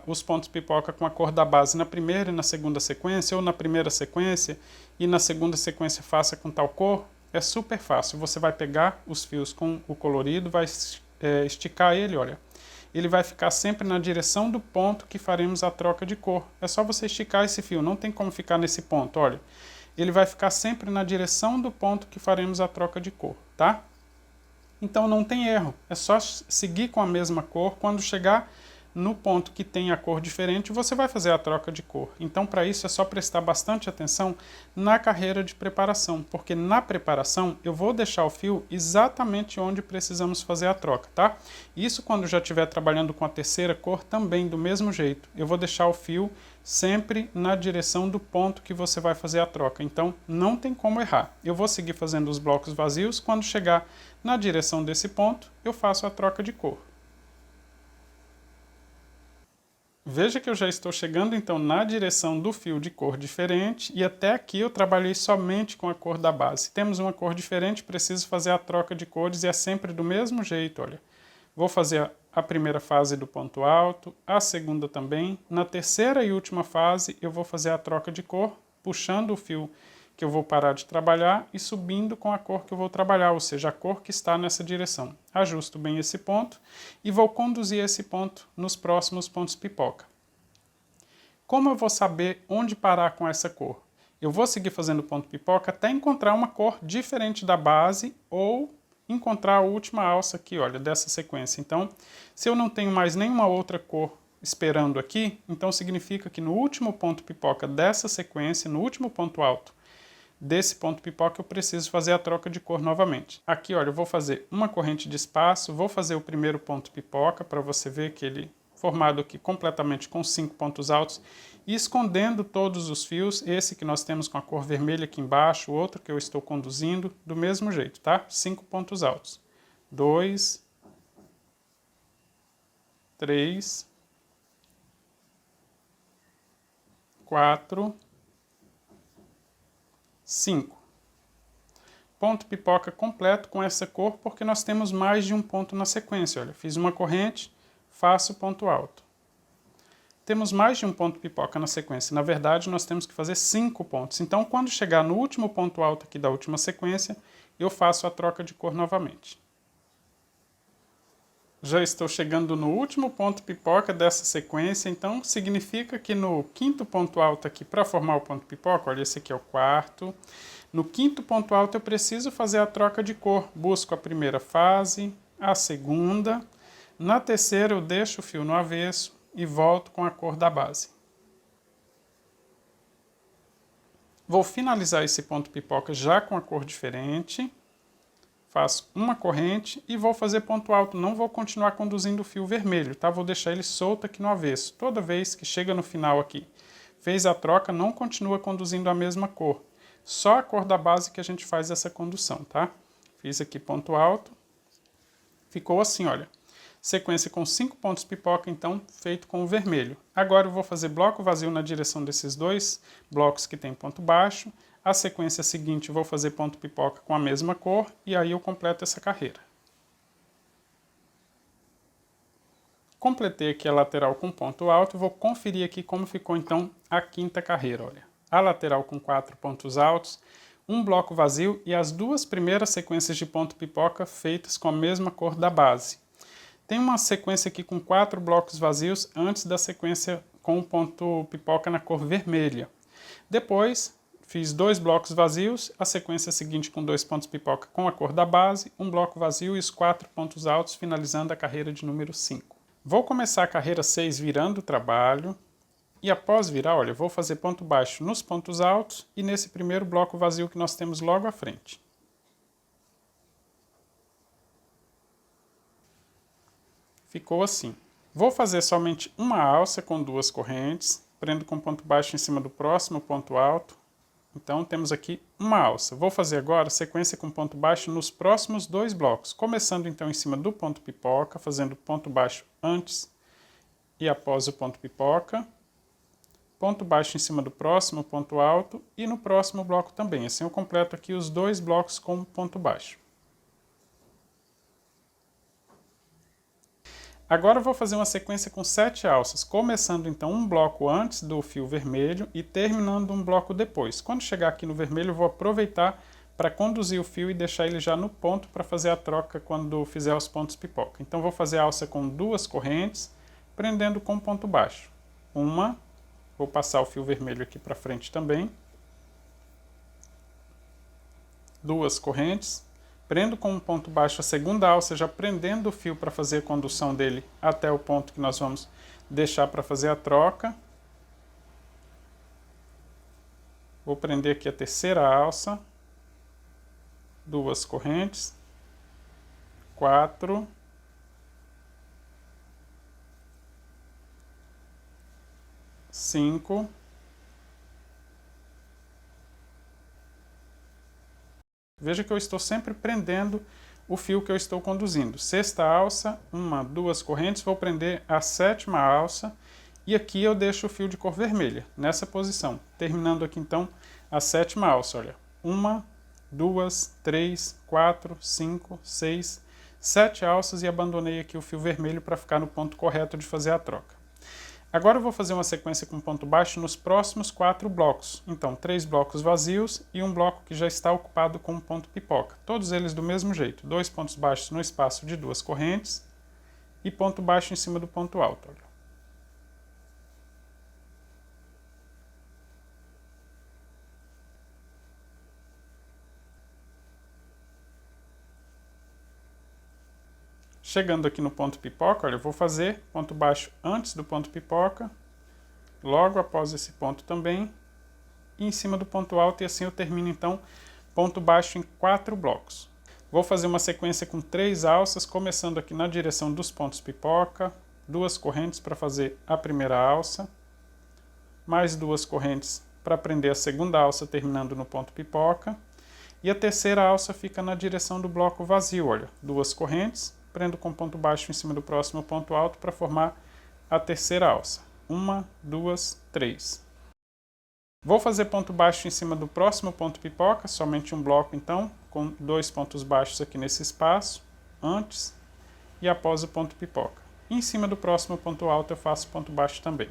[SPEAKER 1] os pontos pipoca com a cor da base na primeira e na segunda sequência, ou na primeira sequência e na segunda sequência faça com tal cor, é super fácil. Você vai pegar os fios com o colorido, vai esticar ele, olha. Ele vai ficar sempre na direção do ponto que faremos a troca de cor. É só você esticar esse fio, não tem como ficar nesse ponto, olha. Ele vai ficar sempre na direção do ponto que faremos a troca de cor, tá? Então não tem erro, é só seguir com a mesma cor. Quando chegar no ponto que tem a cor diferente, você vai fazer a troca de cor. Então, para isso, é só prestar bastante atenção na carreira de preparação, porque na preparação eu vou deixar o fio exatamente onde precisamos fazer a troca, tá? Isso quando já estiver trabalhando com a terceira cor, também do mesmo jeito. Eu vou deixar o fio sempre na direção do ponto que você vai fazer a troca. Então, não tem como errar. Eu vou seguir fazendo os blocos vazios. Quando chegar na direção desse ponto, eu faço a troca de cor. Veja que eu já estou chegando então na direção do fio de cor diferente e até aqui eu trabalhei somente com a cor da base. Temos uma cor diferente, preciso fazer a troca de cores e é sempre do mesmo jeito, olha. Vou fazer a primeira fase do ponto alto, a segunda também. Na terceira e última fase eu vou fazer a troca de cor, puxando o fio que eu vou parar de trabalhar e subindo com a cor que eu vou trabalhar, ou seja, a cor que está nessa direção. Ajusto bem esse ponto e vou conduzir esse ponto nos próximos pontos pipoca. Como eu vou saber onde parar com essa cor? Eu vou seguir fazendo ponto pipoca até encontrar uma cor diferente da base ou encontrar a última alça aqui, olha, dessa sequência. Então, se eu não tenho mais nenhuma outra cor esperando aqui, então significa que no último ponto pipoca dessa sequência, no último ponto alto, desse ponto pipoca eu preciso fazer a troca de cor novamente. Aqui, olha, eu vou fazer uma corrente de espaço, vou fazer o primeiro ponto pipoca para você ver que ele formado aqui completamente com 5 pontos altos e escondendo todos os fios, esse que nós temos com a cor vermelha aqui embaixo, o outro que eu estou conduzindo, do mesmo jeito, tá? 5 pontos altos. 2, 3, 4, 5. Ponto pipoca completo com essa cor, porque nós temos mais de um ponto na sequência. Olha, fiz uma corrente, faço ponto alto. Temos mais de um ponto pipoca na sequência. Na verdade, nós temos que fazer 5 pontos. Então, quando chegar no último ponto alto aqui da última sequência, eu faço a troca de cor novamente. Já estou chegando no último ponto pipoca dessa sequência, então significa que no quinto ponto alto aqui, para formar o ponto pipoca, olha, esse aqui é o quarto. No quinto ponto alto eu preciso fazer a troca de cor. Busco a primeira fase, a segunda. Na terceira eu deixo o fio no avesso e volto com a cor da base. Vou finalizar esse ponto pipoca já com a cor diferente. Faço uma corrente e vou fazer ponto alto. Não vou continuar conduzindo o fio vermelho, tá? Vou deixar ele solto aqui no avesso. Toda vez que chega no final aqui, fez a troca, não continua conduzindo a mesma cor. Só a cor da base que a gente faz essa condução, tá? Fiz aqui ponto alto. Ficou assim, olha. Sequência com 5 pontos pipoca, então, feito com o vermelho. Agora eu vou fazer bloco vazio na direção desses dois blocos que tem ponto baixo. A sequência seguinte eu vou fazer ponto pipoca com a mesma cor e aí eu completo essa carreira. Completei aqui a lateral com ponto alto e vou conferir aqui como ficou então a quinta carreira, olha. A lateral com 4 pontos altos, um bloco vazio e as duas primeiras sequências de ponto pipoca feitas com a mesma cor da base. Tem uma sequência aqui com 4 blocos vazios antes da sequência com o ponto pipoca na cor vermelha. Depois, fiz 2 blocos vazios, a sequência seguinte com 2 pontos pipoca com a cor da base, um bloco vazio e os 4 pontos altos, finalizando a carreira de número 5. Vou começar a carreira 6 virando o trabalho. E após virar, olha, vou fazer ponto baixo nos pontos altos e nesse primeiro bloco vazio que nós temos logo à frente. Ficou assim. Vou fazer somente uma alça com 2 correntes, prendo com ponto baixo em cima do próximo ponto alto. Então temos aqui uma alça. Vou fazer agora sequência com ponto baixo nos próximos 2 blocos, começando então em cima do ponto pipoca, fazendo ponto baixo antes e após o ponto pipoca. Ponto baixo em cima do próximo ponto alto e no próximo bloco também. Assim eu completo aqui os 2 blocos com ponto baixo. Agora eu vou fazer uma sequência com 7 alças, começando então um bloco antes do fio vermelho e terminando um bloco depois. Quando chegar aqui no vermelho, eu vou aproveitar para conduzir o fio e deixar ele já no ponto para fazer a troca quando fizer os pontos pipoca. Então vou fazer a alça com 2 correntes, prendendo com ponto baixo. Uma, vou passar o fio vermelho aqui para frente também. 2 correntes. Prendo com um ponto baixo a segunda alça, já prendendo o fio para fazer a condução dele até o ponto que nós vamos deixar para fazer a troca. Vou prender aqui a terceira alça. 2 correntes. 4. 5. Veja que eu estou sempre prendendo o fio que eu estou conduzindo. Sexta alça, 1, 2 correntes, vou prender a sétima alça e aqui eu deixo o fio de cor vermelha, nessa posição. Terminando aqui então a sétima alça, olha. 1, 2, 3, 4, 5, 6, 7 alças e abandonei aqui o fio vermelho para ficar no ponto correto de fazer a troca. Agora eu vou fazer uma sequência com ponto baixo nos próximos 4 blocos. Então, 3 blocos vazios e um bloco que já está ocupado com um ponto pipoca. Todos eles do mesmo jeito. 2 pontos baixos no espaço de 2 correntes e ponto baixo em cima do ponto alto. Olha. Chegando aqui no ponto pipoca, olha, eu vou fazer ponto baixo antes do ponto pipoca, logo após esse ponto também, e em cima do ponto alto, e assim eu termino então ponto baixo em 4 blocos. Vou fazer uma sequência com 3 alças, começando aqui na direção dos pontos pipoca, 2 correntes para fazer a primeira alça, mais 2 correntes para prender a segunda alça, terminando no ponto pipoca, e a terceira alça fica na direção do bloco vazio, olha, 2 correntes, prendo com ponto baixo em cima do próximo ponto alto para formar a terceira alça. 1, 2, 3. Vou fazer ponto baixo em cima do próximo ponto pipoca, somente um bloco então, com 2 pontos baixos aqui nesse espaço, antes e após o ponto pipoca. E em cima do próximo ponto alto eu faço ponto baixo também.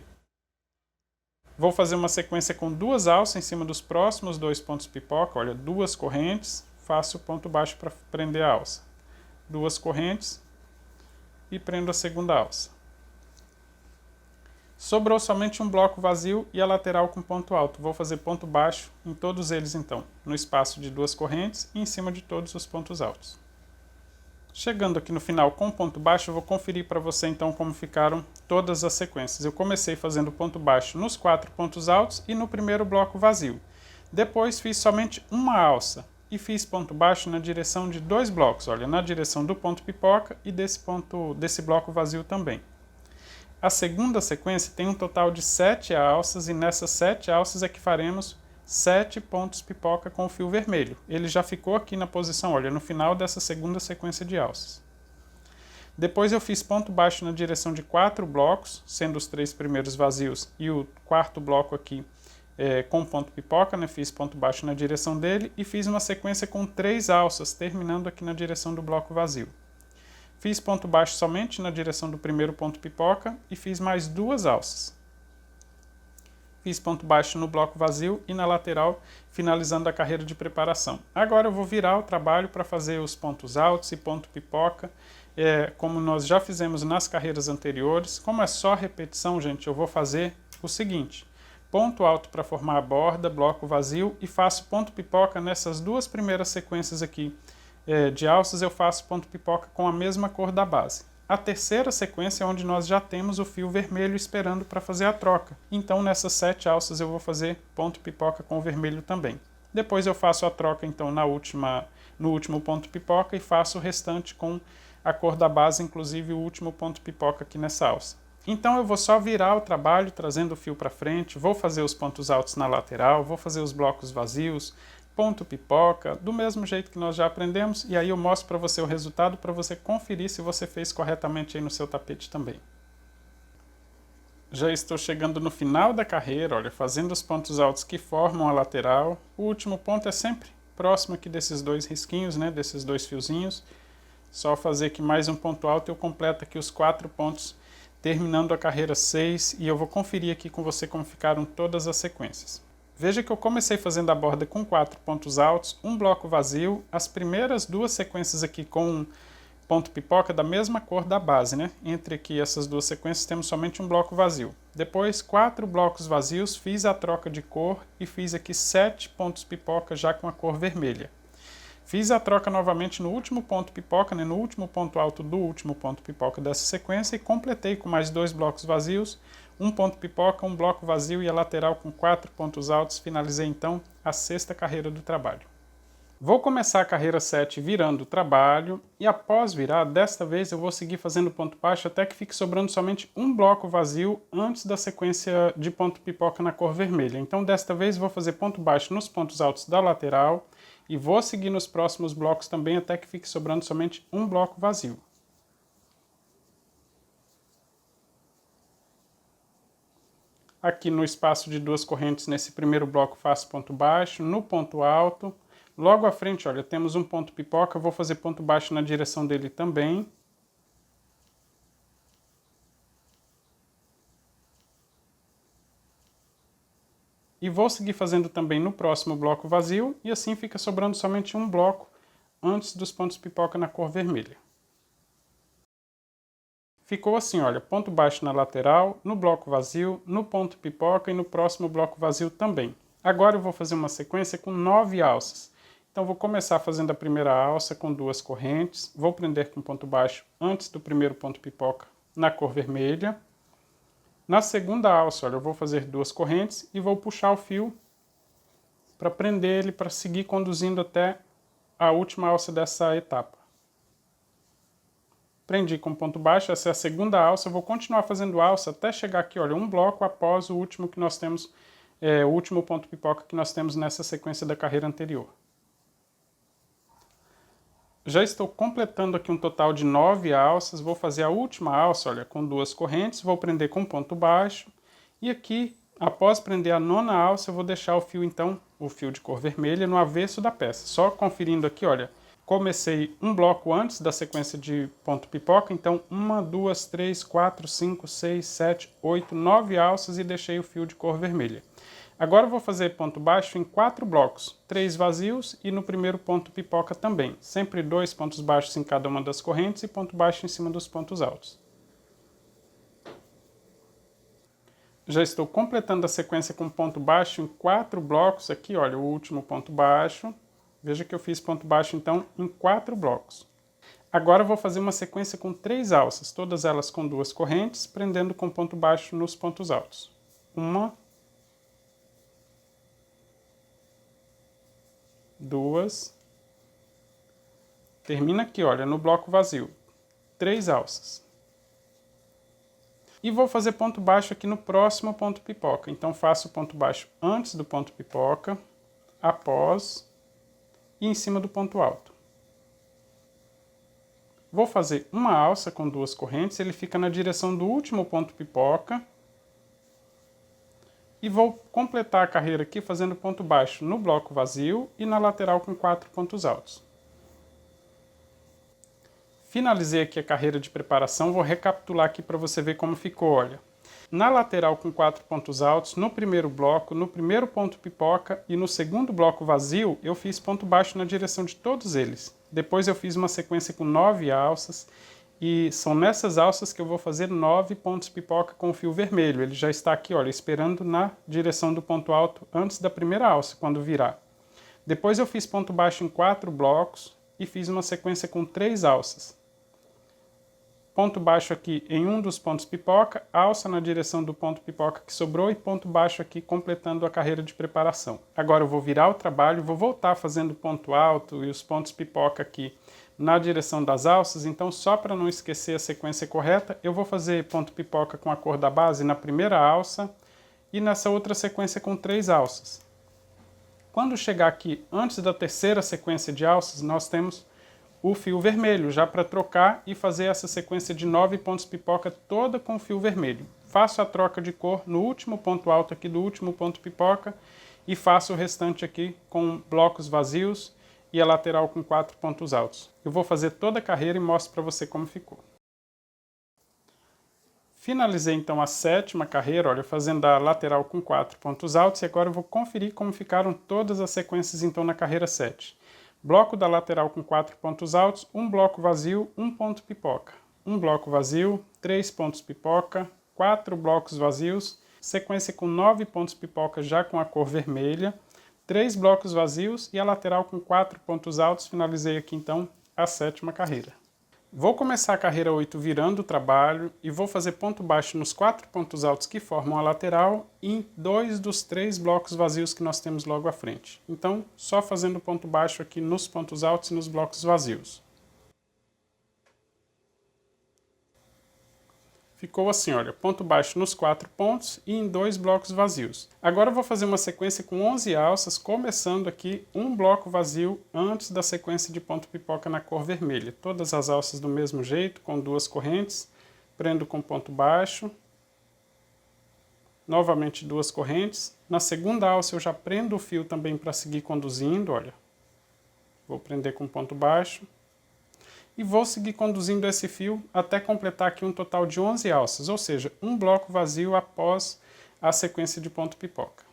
[SPEAKER 1] Vou fazer uma sequência com 2 alças em cima dos próximos 2 pontos pipoca, olha, 2 correntes, faço ponto baixo para prender a alça. 2 correntes e prendo a segunda alça. Sobrou somente um bloco vazio e a lateral com ponto alto. Vou fazer ponto baixo em todos eles então, no espaço de 2 correntes e em cima de todos os pontos altos. Chegando aqui no final com ponto baixo, eu vou conferir para você então como ficaram todas as sequências. Eu comecei fazendo ponto baixo nos 4 pontos altos e no primeiro bloco vazio. Depois fiz somente uma alça e fiz ponto baixo na direção de 2 blocos, olha, na direção do ponto pipoca e desse bloco vazio também. A segunda sequência tem um total de 7 alças e nessas 7 alças é que faremos 7 pontos pipoca com o fio vermelho. Ele já ficou aqui na posição, olha, no final dessa segunda sequência de alças. Depois eu fiz ponto baixo na direção de 4 blocos, sendo os 3 primeiros vazios e o quarto bloco aqui com ponto pipoca, né? Fiz ponto baixo na direção dele e fiz uma sequência com 3 alças, terminando aqui na direção do bloco vazio. Fiz ponto baixo somente na direção do primeiro ponto pipoca e fiz mais 2 alças. Fiz ponto baixo no bloco vazio e na lateral, finalizando a carreira de preparação. Agora eu vou virar o trabalho para fazer os pontos altos e ponto pipoca, como nós já fizemos nas carreiras anteriores. Como é só repetição, gente, eu vou fazer o seguinte: ponto alto para formar a borda, bloco vazio, e faço ponto pipoca nessas 2 primeiras sequências aqui de alças, eu faço ponto pipoca com a mesma cor da base. A terceira sequência é onde nós já temos o fio vermelho esperando para fazer a troca. Então nessas 7 alças eu vou fazer ponto pipoca com o vermelho também. Depois eu faço a troca então no último ponto pipoca e faço o restante com a cor da base, inclusive o último ponto pipoca aqui nessa alça. Então eu vou só virar o trabalho, trazendo o fio para frente, vou fazer os pontos altos na lateral, vou fazer os blocos vazios, ponto pipoca, do mesmo jeito que nós já aprendemos, e aí eu mostro para você o resultado para você conferir se você fez corretamente aí no seu tapete também. Já estou chegando no final da carreira, olha, fazendo os pontos altos que formam a lateral. O último ponto é sempre próximo aqui desses 2 risquinhos, né, desses 2 fiozinhos. Só fazer aqui mais um ponto alto e eu completo aqui os 4 pontos, terminando a carreira 6, e eu vou conferir aqui com você como ficaram todas as sequências. Veja que eu comecei fazendo a borda com 4 pontos altos, um bloco vazio, as primeiras 2 sequências aqui com ponto pipoca da mesma cor da base, né? Entre aqui essas 2 sequências temos somente um bloco vazio. Depois 4 blocos vazios, fiz a troca de cor e fiz aqui 7 pontos pipoca já com a cor vermelha. Fiz a troca novamente no último ponto pipoca, né? No último ponto alto do último ponto pipoca dessa sequência, e completei com mais 2 blocos vazios, um ponto pipoca, um bloco vazio e a lateral com 4 pontos altos. Finalizei então a 6ª carreira do trabalho. Vou começar a carreira 7 virando o trabalho, e após virar, desta vez eu vou seguir fazendo ponto baixo até que fique sobrando somente um bloco vazio antes da sequência de ponto pipoca na cor vermelha. Então desta vez vou fazer ponto baixo nos pontos altos da lateral e vou seguir nos próximos blocos também até que fique sobrando somente um bloco vazio. Aqui no espaço de 2 correntes, nesse primeiro bloco, faço ponto baixo, no ponto alto. Logo à frente, olha, temos um ponto pipoca, vou fazer ponto baixo na direção dele também. E vou seguir fazendo também no próximo bloco vazio, e assim fica sobrando somente um bloco antes dos pontos pipoca na cor vermelha. Ficou assim, olha, ponto baixo na lateral, no bloco vazio, no ponto pipoca e no próximo bloco vazio também. Agora eu vou fazer uma sequência com 9 alças. Então vou começar fazendo a primeira alça com 2 correntes, vou prender com ponto baixo antes do primeiro ponto pipoca na cor vermelha. Na segunda alça, olha, eu vou fazer 2 correntes e vou puxar o fio para prender ele, para seguir conduzindo até a última alça dessa etapa. Prendi com ponto baixo, essa é a segunda alça, eu vou continuar fazendo alça até chegar aqui, olha, um bloco após o último que nós temos, o último ponto pipoca que nós temos nessa sequência da carreira anterior. Já estou completando aqui um total de 9 alças, vou fazer a última alça, olha, com 2 correntes, vou prender com ponto baixo, e aqui, após prender a 9ª alça, eu vou deixar o fio, então, o fio de cor vermelha no avesso da peça. Só conferindo aqui, olha, comecei um bloco antes da sequência de ponto pipoca, então 1, 2, 3, 4, 5, 6, 7, 8, 9 alças e deixei o fio de cor vermelha. Agora eu vou fazer ponto baixo em 4 blocos, 3 vazios e no primeiro ponto pipoca também. Sempre 2 pontos baixos em cada uma das correntes e ponto baixo em cima dos pontos altos. Já estou completando a sequência com ponto baixo em 4 blocos aqui, olha, o último ponto baixo. Veja que eu fiz ponto baixo então em 4 blocos. Agora eu vou fazer uma sequência com 3 alças, todas elas com 2 correntes, prendendo com ponto baixo nos pontos altos. 1, 2, termina aqui, olha, no bloco vazio, 3 alças. E vou fazer ponto baixo aqui no próximo ponto pipoca. Então faço ponto baixo antes do ponto pipoca, após e em cima do ponto alto. Vou fazer uma alça com 2 correntes, ele fica na direção do último ponto pipoca. E vou completar a carreira aqui fazendo ponto baixo no bloco vazio e na lateral com 4 pontos altos. Finalizei aqui a carreira de preparação, vou recapitular aqui para você ver como ficou, olha. Na lateral com 4 pontos altos, no primeiro bloco, no primeiro ponto pipoca e no segundo bloco vazio, eu fiz ponto baixo na direção de todos eles. Depois eu fiz uma sequência com 9 alças, e são nessas alças que eu vou fazer 9 pontos pipoca com o fio vermelho. Ele já está aqui, olha, esperando na direção do ponto alto antes da primeira alça, quando virar. Depois eu fiz ponto baixo em 4 blocos e fiz uma sequência com 3 alças. Ponto baixo aqui em um dos pontos pipoca, alça na direção do ponto pipoca que sobrou e ponto baixo aqui completando a carreira de preparação. Agora eu vou virar o trabalho, vou voltar fazendo ponto alto e os pontos pipoca aqui na direção das alças, então só para não esquecer a sequência correta, eu vou fazer ponto pipoca com a cor da base na primeira alça e nessa outra sequência com 3 alças. Quando chegar aqui antes da terceira sequência de alças, nós temos o fio vermelho, já para trocar e fazer essa sequência de 9 pontos pipoca toda com fio vermelho. Faço a troca de cor no último ponto alto aqui do último ponto pipoca e faço o restante aqui com blocos vazios e a lateral com 4 pontos altos. Eu vou fazer toda a carreira e mostro para você como ficou. Finalizei então a 7ª carreira, olha, fazendo a lateral com 4 pontos altos, e agora eu vou conferir como ficaram todas as sequências então na carreira 7. Bloco da lateral com 4 pontos altos, um bloco vazio, 1 ponto pipoca. Um bloco vazio, 3 pontos pipoca, 4 blocos vazios, sequência com 9 pontos pipoca já com a cor vermelha, 3 blocos vazios e a lateral com 4 pontos altos. Finalizei aqui então a 7ª carreira. Vou começar a carreira 8 virando o trabalho e vou fazer ponto baixo nos 4 pontos altos que formam a lateral e em 2 dos 3 blocos vazios que nós temos logo à frente. Então, só fazendo ponto baixo aqui nos pontos altos e nos blocos vazios. Ficou assim, olha, ponto baixo nos 4 pontos e em 2 blocos vazios. Agora eu vou fazer uma sequência com 11 alças, começando aqui um bloco vazio antes da sequência de ponto pipoca na cor vermelha. Todas as alças do mesmo jeito, com 2 correntes, prendo com ponto baixo, novamente 2 correntes. Na segunda alça eu já prendo o fio também para seguir conduzindo, olha. Vou prender com ponto baixo. E vou seguir conduzindo esse fio até completar aqui um total de 11 alças, ou seja, um bloco vazio após a sequência de ponto pipoca.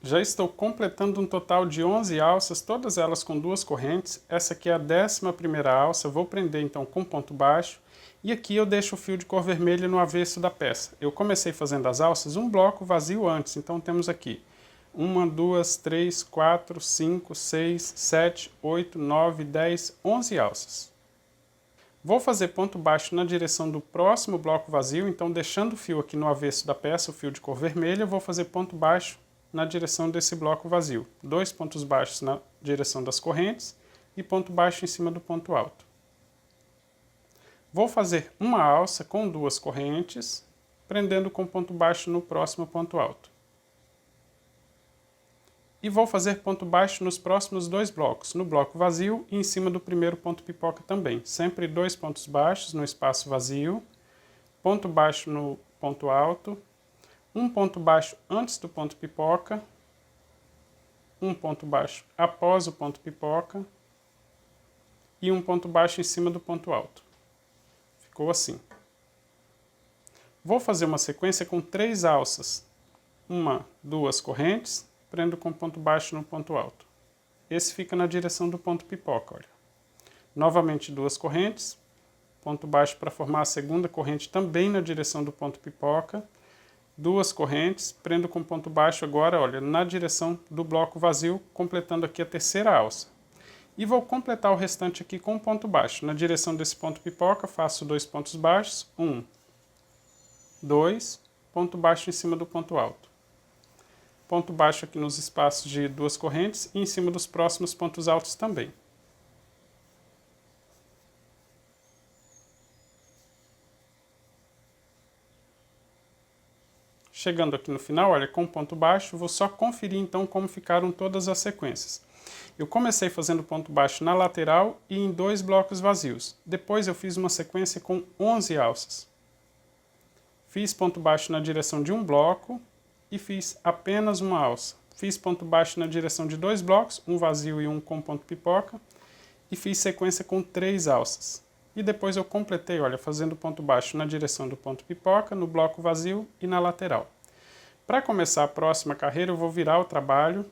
[SPEAKER 1] Já estou completando um total de 11 alças, todas elas com 2 correntes. Essa aqui é a 11ª alça, vou prender então com ponto baixo. E aqui eu deixo o fio de cor vermelha no avesso da peça. Eu comecei fazendo as alças um bloco vazio antes, então temos aqui 1, 2, 3, 4, 5, 6, 7, 8, 9, 10, 11 alças. Vou fazer ponto baixo na direção do próximo bloco vazio, então deixando o fio aqui no avesso da peça, o fio de cor vermelha, vou fazer ponto baixo na direção desse bloco vazio. 2 pontos baixos na direção das correntes e ponto baixo em cima do ponto alto. Vou fazer uma alça com 2 correntes, prendendo com ponto baixo no próximo ponto alto. E vou fazer ponto baixo nos próximos 2 blocos, no bloco vazio e em cima do primeiro ponto pipoca também. Sempre 2 pontos baixos no espaço vazio, ponto baixo no ponto alto, um ponto baixo antes do ponto pipoca, um ponto baixo após o ponto pipoca e um ponto baixo em cima do ponto alto. Ficou assim. Vou fazer uma sequência com 3 alças, 2 correntes, prendo com ponto baixo no ponto alto. Esse fica na direção do ponto pipoca, olha. Novamente 2 correntes, ponto baixo para formar a segunda corrente também na direção do ponto pipoca, 2 correntes, prendo com ponto baixo agora, olha, na direção do bloco vazio, completando aqui a 3ª alça. E vou completar o restante aqui com ponto baixo. Na direção desse ponto pipoca, faço 2 pontos baixos, 1, 2, ponto baixo em cima do ponto alto. Ponto baixo aqui nos espaços de 2 correntes e em cima dos próximos pontos altos também. Chegando aqui no final, olha, com ponto baixo, vou só conferir então como ficaram todas as sequências. Eu comecei fazendo ponto baixo na lateral e em 2 blocos vazios. Depois eu fiz uma sequência com 11 alças. Fiz ponto baixo na direção de um bloco e fiz apenas uma alça. Fiz ponto baixo na direção de 2 blocos, um vazio e um com ponto pipoca, e fiz sequência com 3 alças. E depois eu completei, olha, fazendo ponto baixo na direção do ponto pipoca, no bloco vazio e na lateral. Para começar a próxima carreira, eu vou virar o trabalho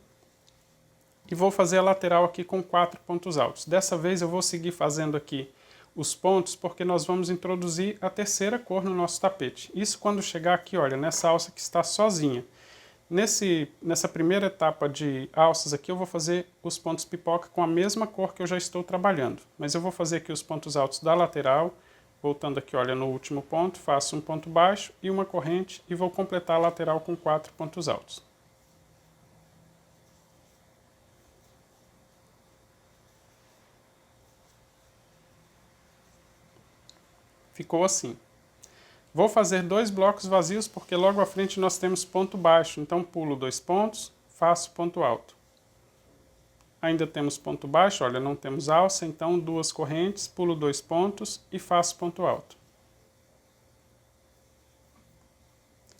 [SPEAKER 1] e vou fazer a lateral aqui com 4 pontos altos. Dessa vez eu vou seguir fazendo aqui os pontos, porque nós vamos introduzir a 3ª cor no nosso tapete. Isso quando chegar aqui, olha, nessa alça que está sozinha. Nessa primeira etapa de alças aqui, eu vou fazer os pontos pipoca com a mesma cor que eu já estou trabalhando. Mas eu vou fazer aqui os pontos altos da lateral, voltando aqui, olha, no último ponto, faço um ponto baixo e uma corrente e vou completar a lateral com 4 pontos altos. Ficou assim. Vou fazer 2 blocos vazios porque logo à frente nós temos ponto baixo, então pulo 2 pontos, faço ponto alto. Ainda temos ponto baixo, olha, não temos alça, então 2 correntes, pulo 2 pontos e faço ponto alto.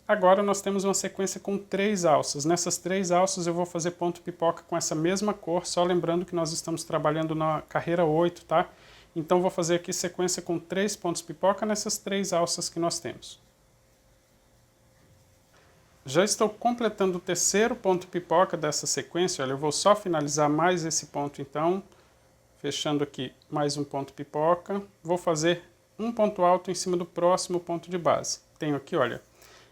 [SPEAKER 1] Agora nós temos uma sequência com 3 alças. Nessas 3 alças eu vou fazer ponto pipoca com essa mesma cor, só lembrando que nós estamos trabalhando na carreira 8, tá? Então vou fazer aqui sequência com 3 pontos pipoca nessas 3 alças que nós temos. Já estou completando o terceiro ponto pipoca dessa sequência. Olha, eu vou só finalizar mais esse ponto então, fechando aqui mais um ponto pipoca. Vou fazer um ponto alto em cima do próximo ponto de base. Tenho aqui, olha,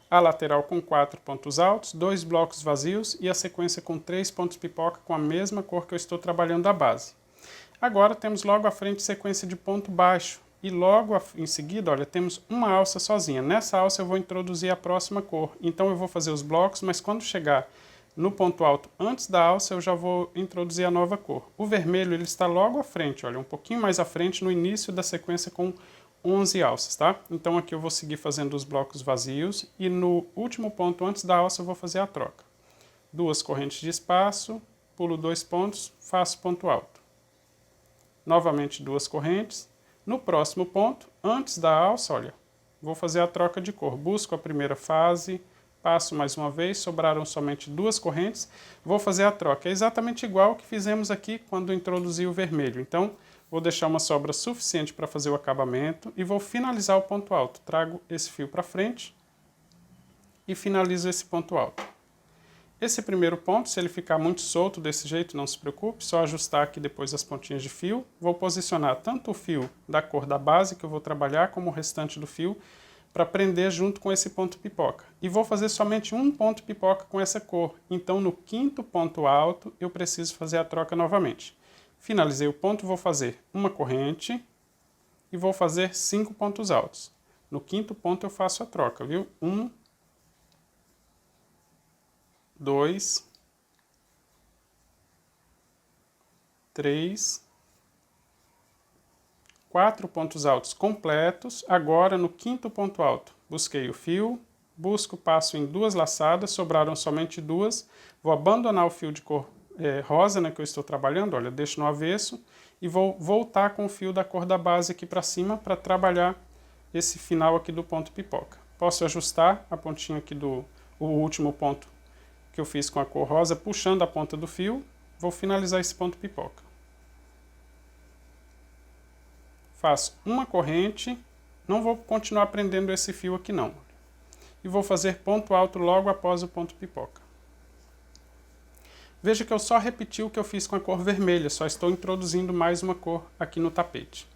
[SPEAKER 1] a lateral com 4 pontos altos, 2 blocos vazios e a sequência com 3 pontos pipoca com a mesma cor que eu estou trabalhando a base. Agora temos logo à frente sequência de ponto baixo e logo em seguida, olha, temos uma alça sozinha. Nessa alça eu vou introduzir a próxima cor, então eu vou fazer os blocos, mas quando chegar no ponto alto antes da alça eu já vou introduzir a nova cor. O vermelho ele está logo à frente, olha, um pouquinho mais à frente no início da sequência com 11 alças, tá? Então aqui eu vou seguir fazendo os blocos vazios e no último ponto antes da alça eu vou fazer a troca. 2 correntes de espaço, pulo 2 pontos, faço ponto alto. Novamente 2 correntes. No próximo ponto, antes da alça, olha, vou fazer a troca de cor. Busco a primeira fase, passo mais uma vez, sobraram somente 2 correntes, vou fazer a troca. É exatamente igual que fizemos aqui quando introduzi o vermelho. Então, vou deixar uma sobra suficiente para fazer o acabamento e vou finalizar o ponto alto. Trago esse fio para frente e finalizo esse ponto alto. Esse primeiro ponto, se ele ficar muito solto desse jeito, não se preocupe, só ajustar aqui depois as pontinhas de fio. Vou posicionar tanto o fio da cor da base que eu vou trabalhar, como o restante do fio, para prender junto com esse ponto pipoca. E vou fazer somente um ponto pipoca com essa cor. Então, no quinto ponto alto, eu preciso fazer a troca novamente. Finalizei o ponto, vou fazer uma corrente e vou fazer 5 pontos altos. No quinto ponto eu faço a troca, viu? 1, 2, 3, 4 pontos altos completos. Agora, no quinto ponto alto, busquei o fio, busco, passo em 2 laçadas, sobraram somente 2. Vou abandonar o fio de cor rosa, né, que eu estou trabalhando, olha, deixo no avesso e vou voltar com o fio da cor da base aqui para cima para trabalhar esse final aqui do ponto pipoca. Posso ajustar a pontinha aqui o último ponto que eu fiz com a cor rosa, puxando a ponta do fio, vou finalizar esse ponto pipoca. Faço uma corrente, não vou continuar prendendo esse fio aqui não, e vou fazer ponto alto logo após o ponto pipoca. Veja que eu só repeti o que eu fiz com a cor vermelha, só estou introduzindo mais uma cor aqui no tapete.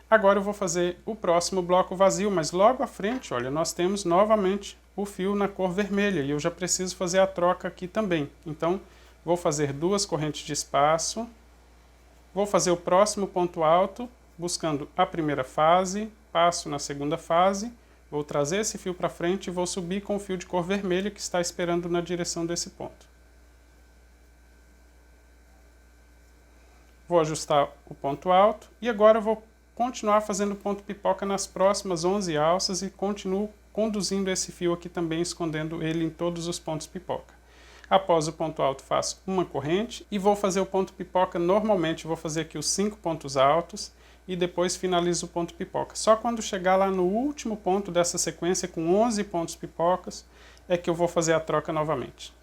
[SPEAKER 1] Agora eu vou fazer o próximo bloco vazio, mas logo à frente, olha, nós temos novamente o fio na cor vermelha e eu já preciso fazer a troca aqui também. Então, vou fazer 2 correntes de espaço, vou fazer o próximo ponto alto, buscando a primeira fase, passo na segunda fase, vou trazer esse fio para frente e vou subir com o fio de cor vermelha que está esperando na direção desse ponto. Vou ajustar o ponto alto e agora eu vou continuar fazendo ponto pipoca nas próximas 11 alças e continuo conduzindo esse fio aqui também, escondendo ele em todos os pontos pipoca. Após o ponto alto faço uma corrente e vou fazer o ponto pipoca normalmente, vou fazer aqui os 5 pontos altos e depois finalizo o ponto pipoca. Só quando chegar lá no último ponto dessa sequência com 11 pontos pipocas é que eu vou fazer a troca novamente.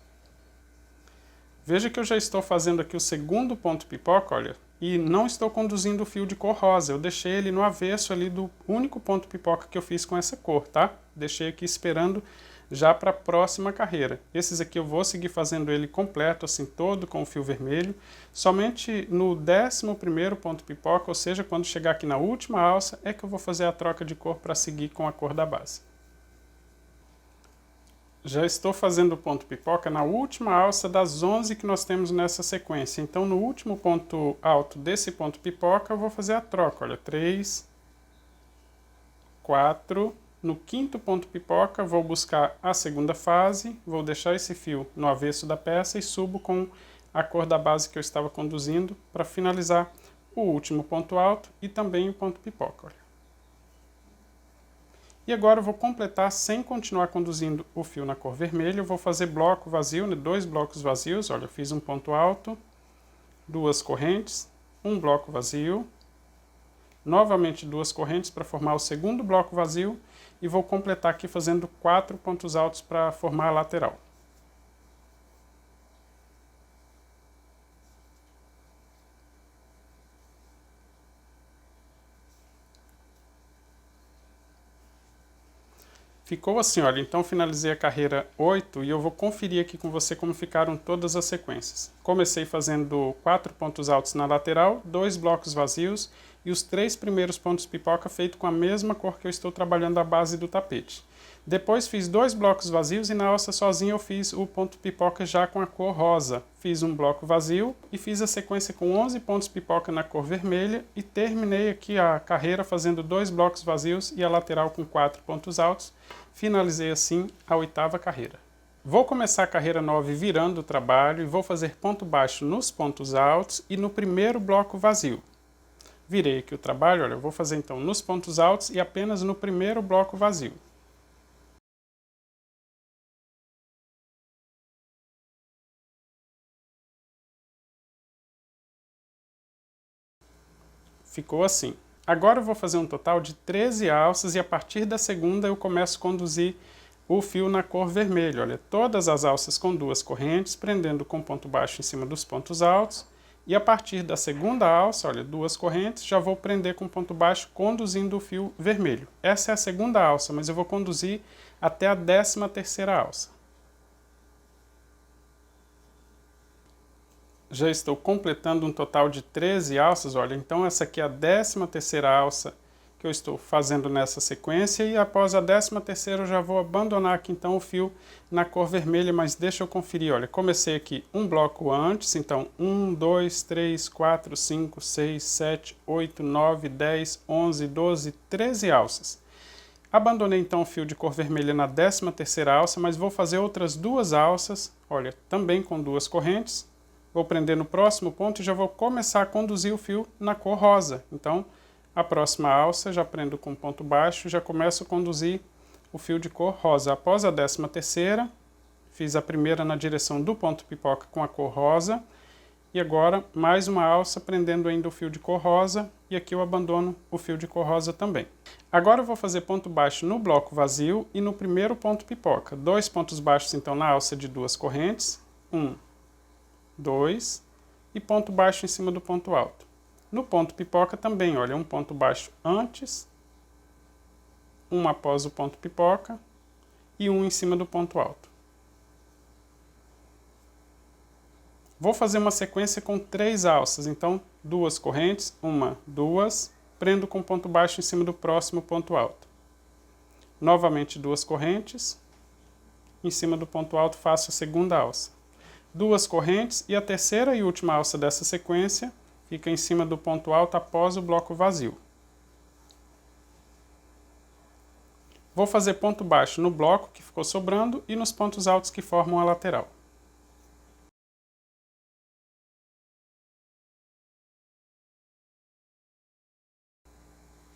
[SPEAKER 1] Veja que eu já estou fazendo aqui o segundo ponto pipoca, olha, e não estou conduzindo o fio de cor rosa. Eu deixei ele no avesso ali do único ponto pipoca que eu fiz com essa cor, tá? Deixei aqui esperando já para a próxima carreira. Esses aqui eu vou seguir fazendo ele completo, assim, todo com o fio vermelho. Somente no 11º ponto pipoca, ou seja, quando chegar aqui na última alça, é que eu vou fazer a troca de cor para seguir com a cor da base. Já estou fazendo o ponto pipoca na última alça das 11 que nós temos nessa sequência. Então, no último ponto alto desse ponto pipoca, eu vou fazer a troca. Olha, 3, 4. No quinto ponto pipoca, vou buscar a segunda fase, vou deixar esse fio no avesso da peça e subo com a cor da base que eu estava conduzindo para finalizar o último ponto alto e também o ponto pipoca. Olha. E agora eu vou completar sem continuar conduzindo o fio na cor vermelha. Eu vou fazer bloco vazio, né? 2 blocos vazios. Olha, eu fiz um ponto alto, 2 correntes, um bloco vazio. Novamente 2 correntes para formar o segundo bloco vazio e vou completar aqui fazendo 4 pontos altos para formar a lateral. Ficou assim, olha, então finalizei a carreira 8 e eu vou conferir aqui com você como ficaram todas as sequências. Comecei fazendo 4 pontos altos na lateral, 2 blocos vazios e os 3 primeiros pontos pipoca feito com a mesma cor que eu estou trabalhando a base do tapete. Depois fiz 2 blocos vazios e na alça sozinha eu fiz o ponto pipoca já com a cor rosa. Fiz um bloco vazio e fiz a sequência com 11 pontos pipoca na cor vermelha e terminei aqui a carreira fazendo 2 blocos vazios e a lateral com 4 pontos altos. Finalizei assim a 8ª carreira. Vou começar a carreira 9 virando o trabalho e vou fazer ponto baixo nos pontos altos e no primeiro bloco vazio. Virei aqui o trabalho, olha, eu vou fazer então nos pontos altos e apenas no primeiro bloco vazio. Ficou assim. Agora eu vou fazer um total de 13 alças e a partir da segunda eu começo a conduzir o fio na cor vermelha. Olha, todas as alças com 2 correntes, prendendo com ponto baixo em cima dos pontos altos. E a partir da segunda alça, olha, 2 correntes, já vou prender com ponto baixo, conduzindo o fio vermelho. Essa é a segunda alça, mas eu vou conduzir até a 13ª alça. Já estou completando um total de 13 alças, olha, então essa aqui é a 13ª alça que eu estou fazendo nessa sequência e após a 13ª eu já vou abandonar aqui então o fio na cor vermelha, mas deixa eu conferir, olha, comecei aqui um bloco antes, então 1, 2, 3, 4, 5, 6, 7, 8, 9, 10, 11, 12, 13 alças. Abandonei então o fio de cor vermelha na 13ª alça, mas vou fazer outras 2 alças, olha, também com 2 correntes. Vou prender no próximo ponto e já vou começar a conduzir o fio na cor rosa. Então, a próxima alça já prendo com ponto baixo, já começo a conduzir o fio de cor rosa. Após a 13ª, fiz a primeira na direção do ponto pipoca com a cor rosa. E agora, mais uma alça prendendo ainda o fio de cor rosa. E aqui eu abandono o fio de cor rosa também. Agora eu vou fazer ponto baixo no bloco vazio e no primeiro ponto pipoca. 2 pontos baixos então na alça de 2 correntes. 1, 2 e ponto baixo em cima do ponto alto. No ponto pipoca também, olha, um ponto baixo antes, um após o ponto pipoca e um em cima do ponto alto. Vou fazer uma sequência com 3 alças, então 2 correntes, 1, 2, prendo com ponto baixo em cima do próximo ponto alto. Novamente 2 correntes, em cima do ponto alto faço a segunda alça. 2 correntes e a terceira e última alça dessa sequência fica em cima do ponto alto após o bloco vazio. Vou fazer ponto baixo no bloco que ficou sobrando e nos pontos altos que formam a lateral.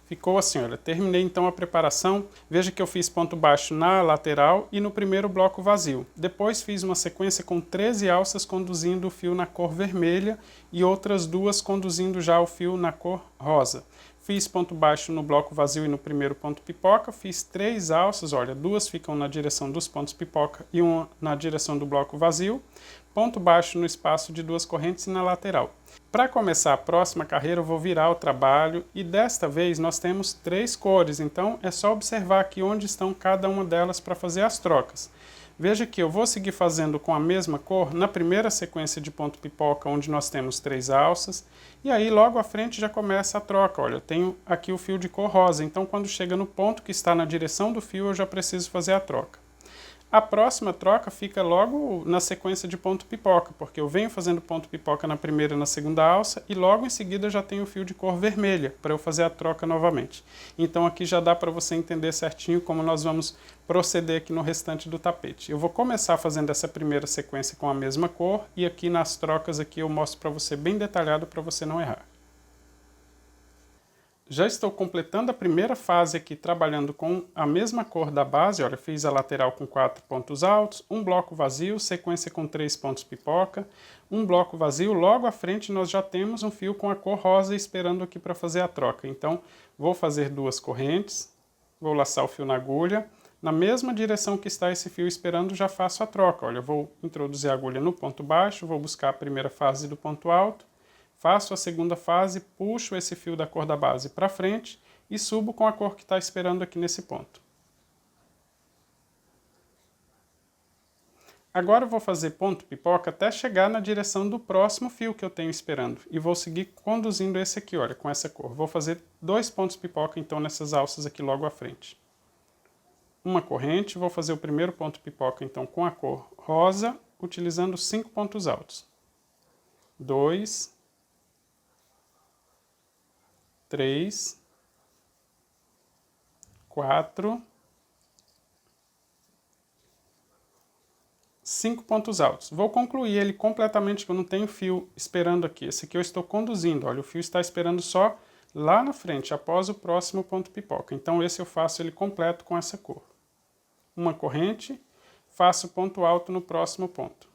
[SPEAKER 1] Ficou assim, olha, terminei então a preparação. Veja que eu fiz ponto baixo na lateral e no primeiro bloco vazio. Depois fiz uma sequência com 13 alças conduzindo o fio na cor vermelha e outras 2 conduzindo já o fio na cor rosa. Fiz ponto baixo no bloco vazio e no primeiro ponto pipoca, fiz 3 alças, olha, 2 ficam na direção dos pontos pipoca e uma na direção do bloco vazio. Ponto baixo no espaço de 2 correntes e na lateral. Para começar a próxima carreira eu vou virar o trabalho e desta vez nós temos 3 cores, então é só observar aqui onde estão cada uma delas para fazer as trocas. Veja que eu vou seguir fazendo com a mesma cor na primeira sequência de ponto pipoca, onde nós temos 3 alças, e aí logo à frente já começa a troca. Olha, eu tenho aqui o fio de cor rosa, então quando chega no ponto que está na direção do fio eu já preciso fazer a troca. A próxima troca fica logo na sequência de ponto pipoca, porque eu venho fazendo ponto pipoca na primeira e na segunda alça e logo em seguida já tenho o fio de cor vermelha para eu fazer a troca novamente. Então aqui já dá para você entender certinho como nós vamos proceder aqui no restante do tapete. Eu vou começar fazendo essa primeira sequência com a mesma cor e aqui nas trocas aqui eu mostro para você bem detalhado para você não errar. Já estou completando a primeira fase aqui, trabalhando com a mesma cor da base. Olha, fiz a lateral com 4 pontos altos, um bloco vazio, sequência com 3 pontos pipoca, um bloco vazio. Logo à frente nós já temos um fio com a cor rosa esperando aqui para fazer a troca. Então, vou fazer 2 correntes, vou laçar o fio na agulha. Na mesma direção que está esse fio esperando, já faço a troca. Olha, vou introduzir a agulha no ponto baixo, vou buscar a primeira fase do ponto alto, faço a segunda fase, puxo esse fio da cor da base para frente e subo com a cor que está esperando aqui nesse ponto. Agora eu vou fazer ponto pipoca até chegar na direção do próximo fio que eu tenho esperando. E vou seguir conduzindo esse aqui, olha, com essa cor. Vou fazer 2 pontos pipoca então nessas alças aqui logo à frente. Uma corrente, vou fazer o primeiro ponto pipoca então com a cor rosa, utilizando 5 pontos altos. 2, 3, 4, 5 pontos altos. Vou concluir ele completamente, que eu não tenho fio esperando aqui. Esse aqui eu estou conduzindo, olha, o fio está esperando só lá na frente, após o próximo ponto pipoca. Então esse eu faço ele completo com essa cor. Uma corrente, faço ponto alto no próximo ponto.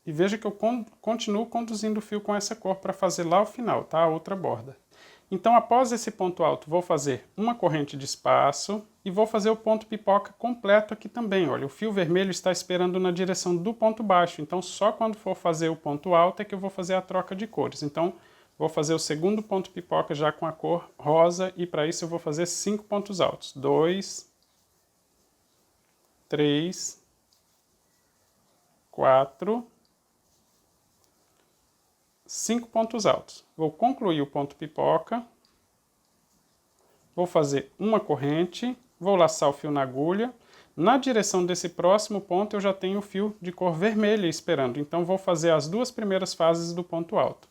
[SPEAKER 1] E veja que eu continuo conduzindo o fio com essa cor para fazer lá o final, tá? A outra borda. Então, após esse ponto alto, vou fazer uma corrente de espaço e vou fazer o ponto pipoca completo aqui também. Olha, o fio vermelho está esperando na direção do ponto baixo, então só quando for fazer o ponto alto é que eu vou fazer a troca de cores. Então, vou fazer o segundo ponto pipoca já com a cor rosa e para isso eu vou fazer 5 pontos altos. 2, 3, 4, 5 pontos altos. Vou concluir o ponto pipoca, vou fazer uma corrente, vou laçar o fio na agulha. Na direção desse próximo ponto eu já tenho o fio de cor vermelha esperando, então vou fazer as 2 primeiras fases do ponto alto.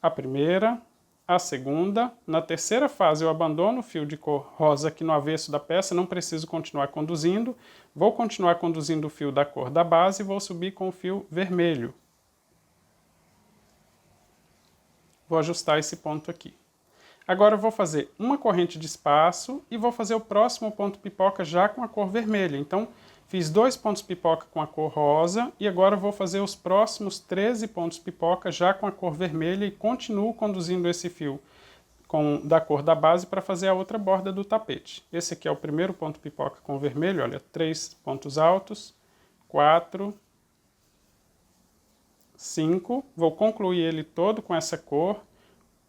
[SPEAKER 1] A primeira, a segunda, na terceira fase eu abandono o fio de cor rosa aqui no avesso da peça, não preciso continuar conduzindo, vou continuar conduzindo o fio da cor da base e vou subir com o fio vermelho. Vou ajustar esse ponto aqui. Agora eu vou fazer uma corrente de espaço e vou fazer o próximo ponto pipoca já com a cor vermelha. Então, fiz 2 pontos pipoca com a cor rosa e agora eu vou fazer os próximos 13 pontos pipoca já com a cor vermelha e continuo conduzindo esse fio da cor da base para fazer a outra borda do tapete. Esse aqui é o primeiro ponto pipoca com vermelho, olha, 3 pontos altos, 4, 5, vou concluir ele todo com essa cor.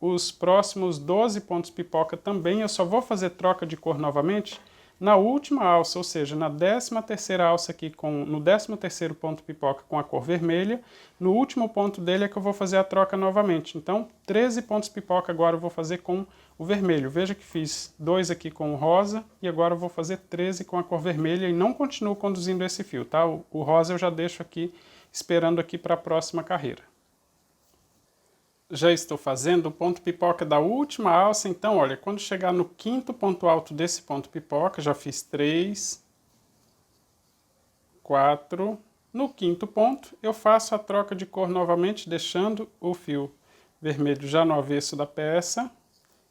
[SPEAKER 1] Os próximos 12 pontos pipoca também, eu só vou fazer troca de cor novamente na última alça, ou seja, na 13ª alça aqui, no 13º ponto pipoca com a cor vermelha, no último ponto dele é que eu vou fazer a troca novamente. Então, 13 pontos pipoca agora eu vou fazer com o vermelho. Veja que fiz 2 aqui com o rosa e agora eu vou fazer 13 com a cor vermelha e não continuo conduzindo esse fio, tá? O rosa eu já deixo aqui, esperando aqui para a próxima carreira. Já estou fazendo o ponto pipoca da última alça, então olha, quando chegar no 5º ponto alto desse ponto pipoca, já fiz 3, 4, no 5º ponto eu faço a troca de cor novamente, deixando o fio vermelho já no avesso da peça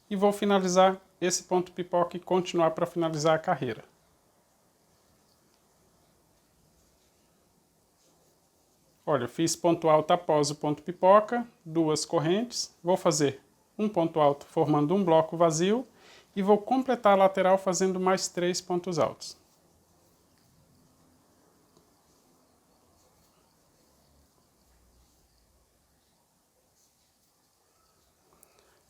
[SPEAKER 1] e vou finalizar esse ponto pipoca e continuar para finalizar a carreira. Olha, fiz ponto alto após o ponto pipoca, 2 correntes, vou fazer um ponto alto formando um bloco vazio e vou completar a lateral fazendo mais 3 pontos altos.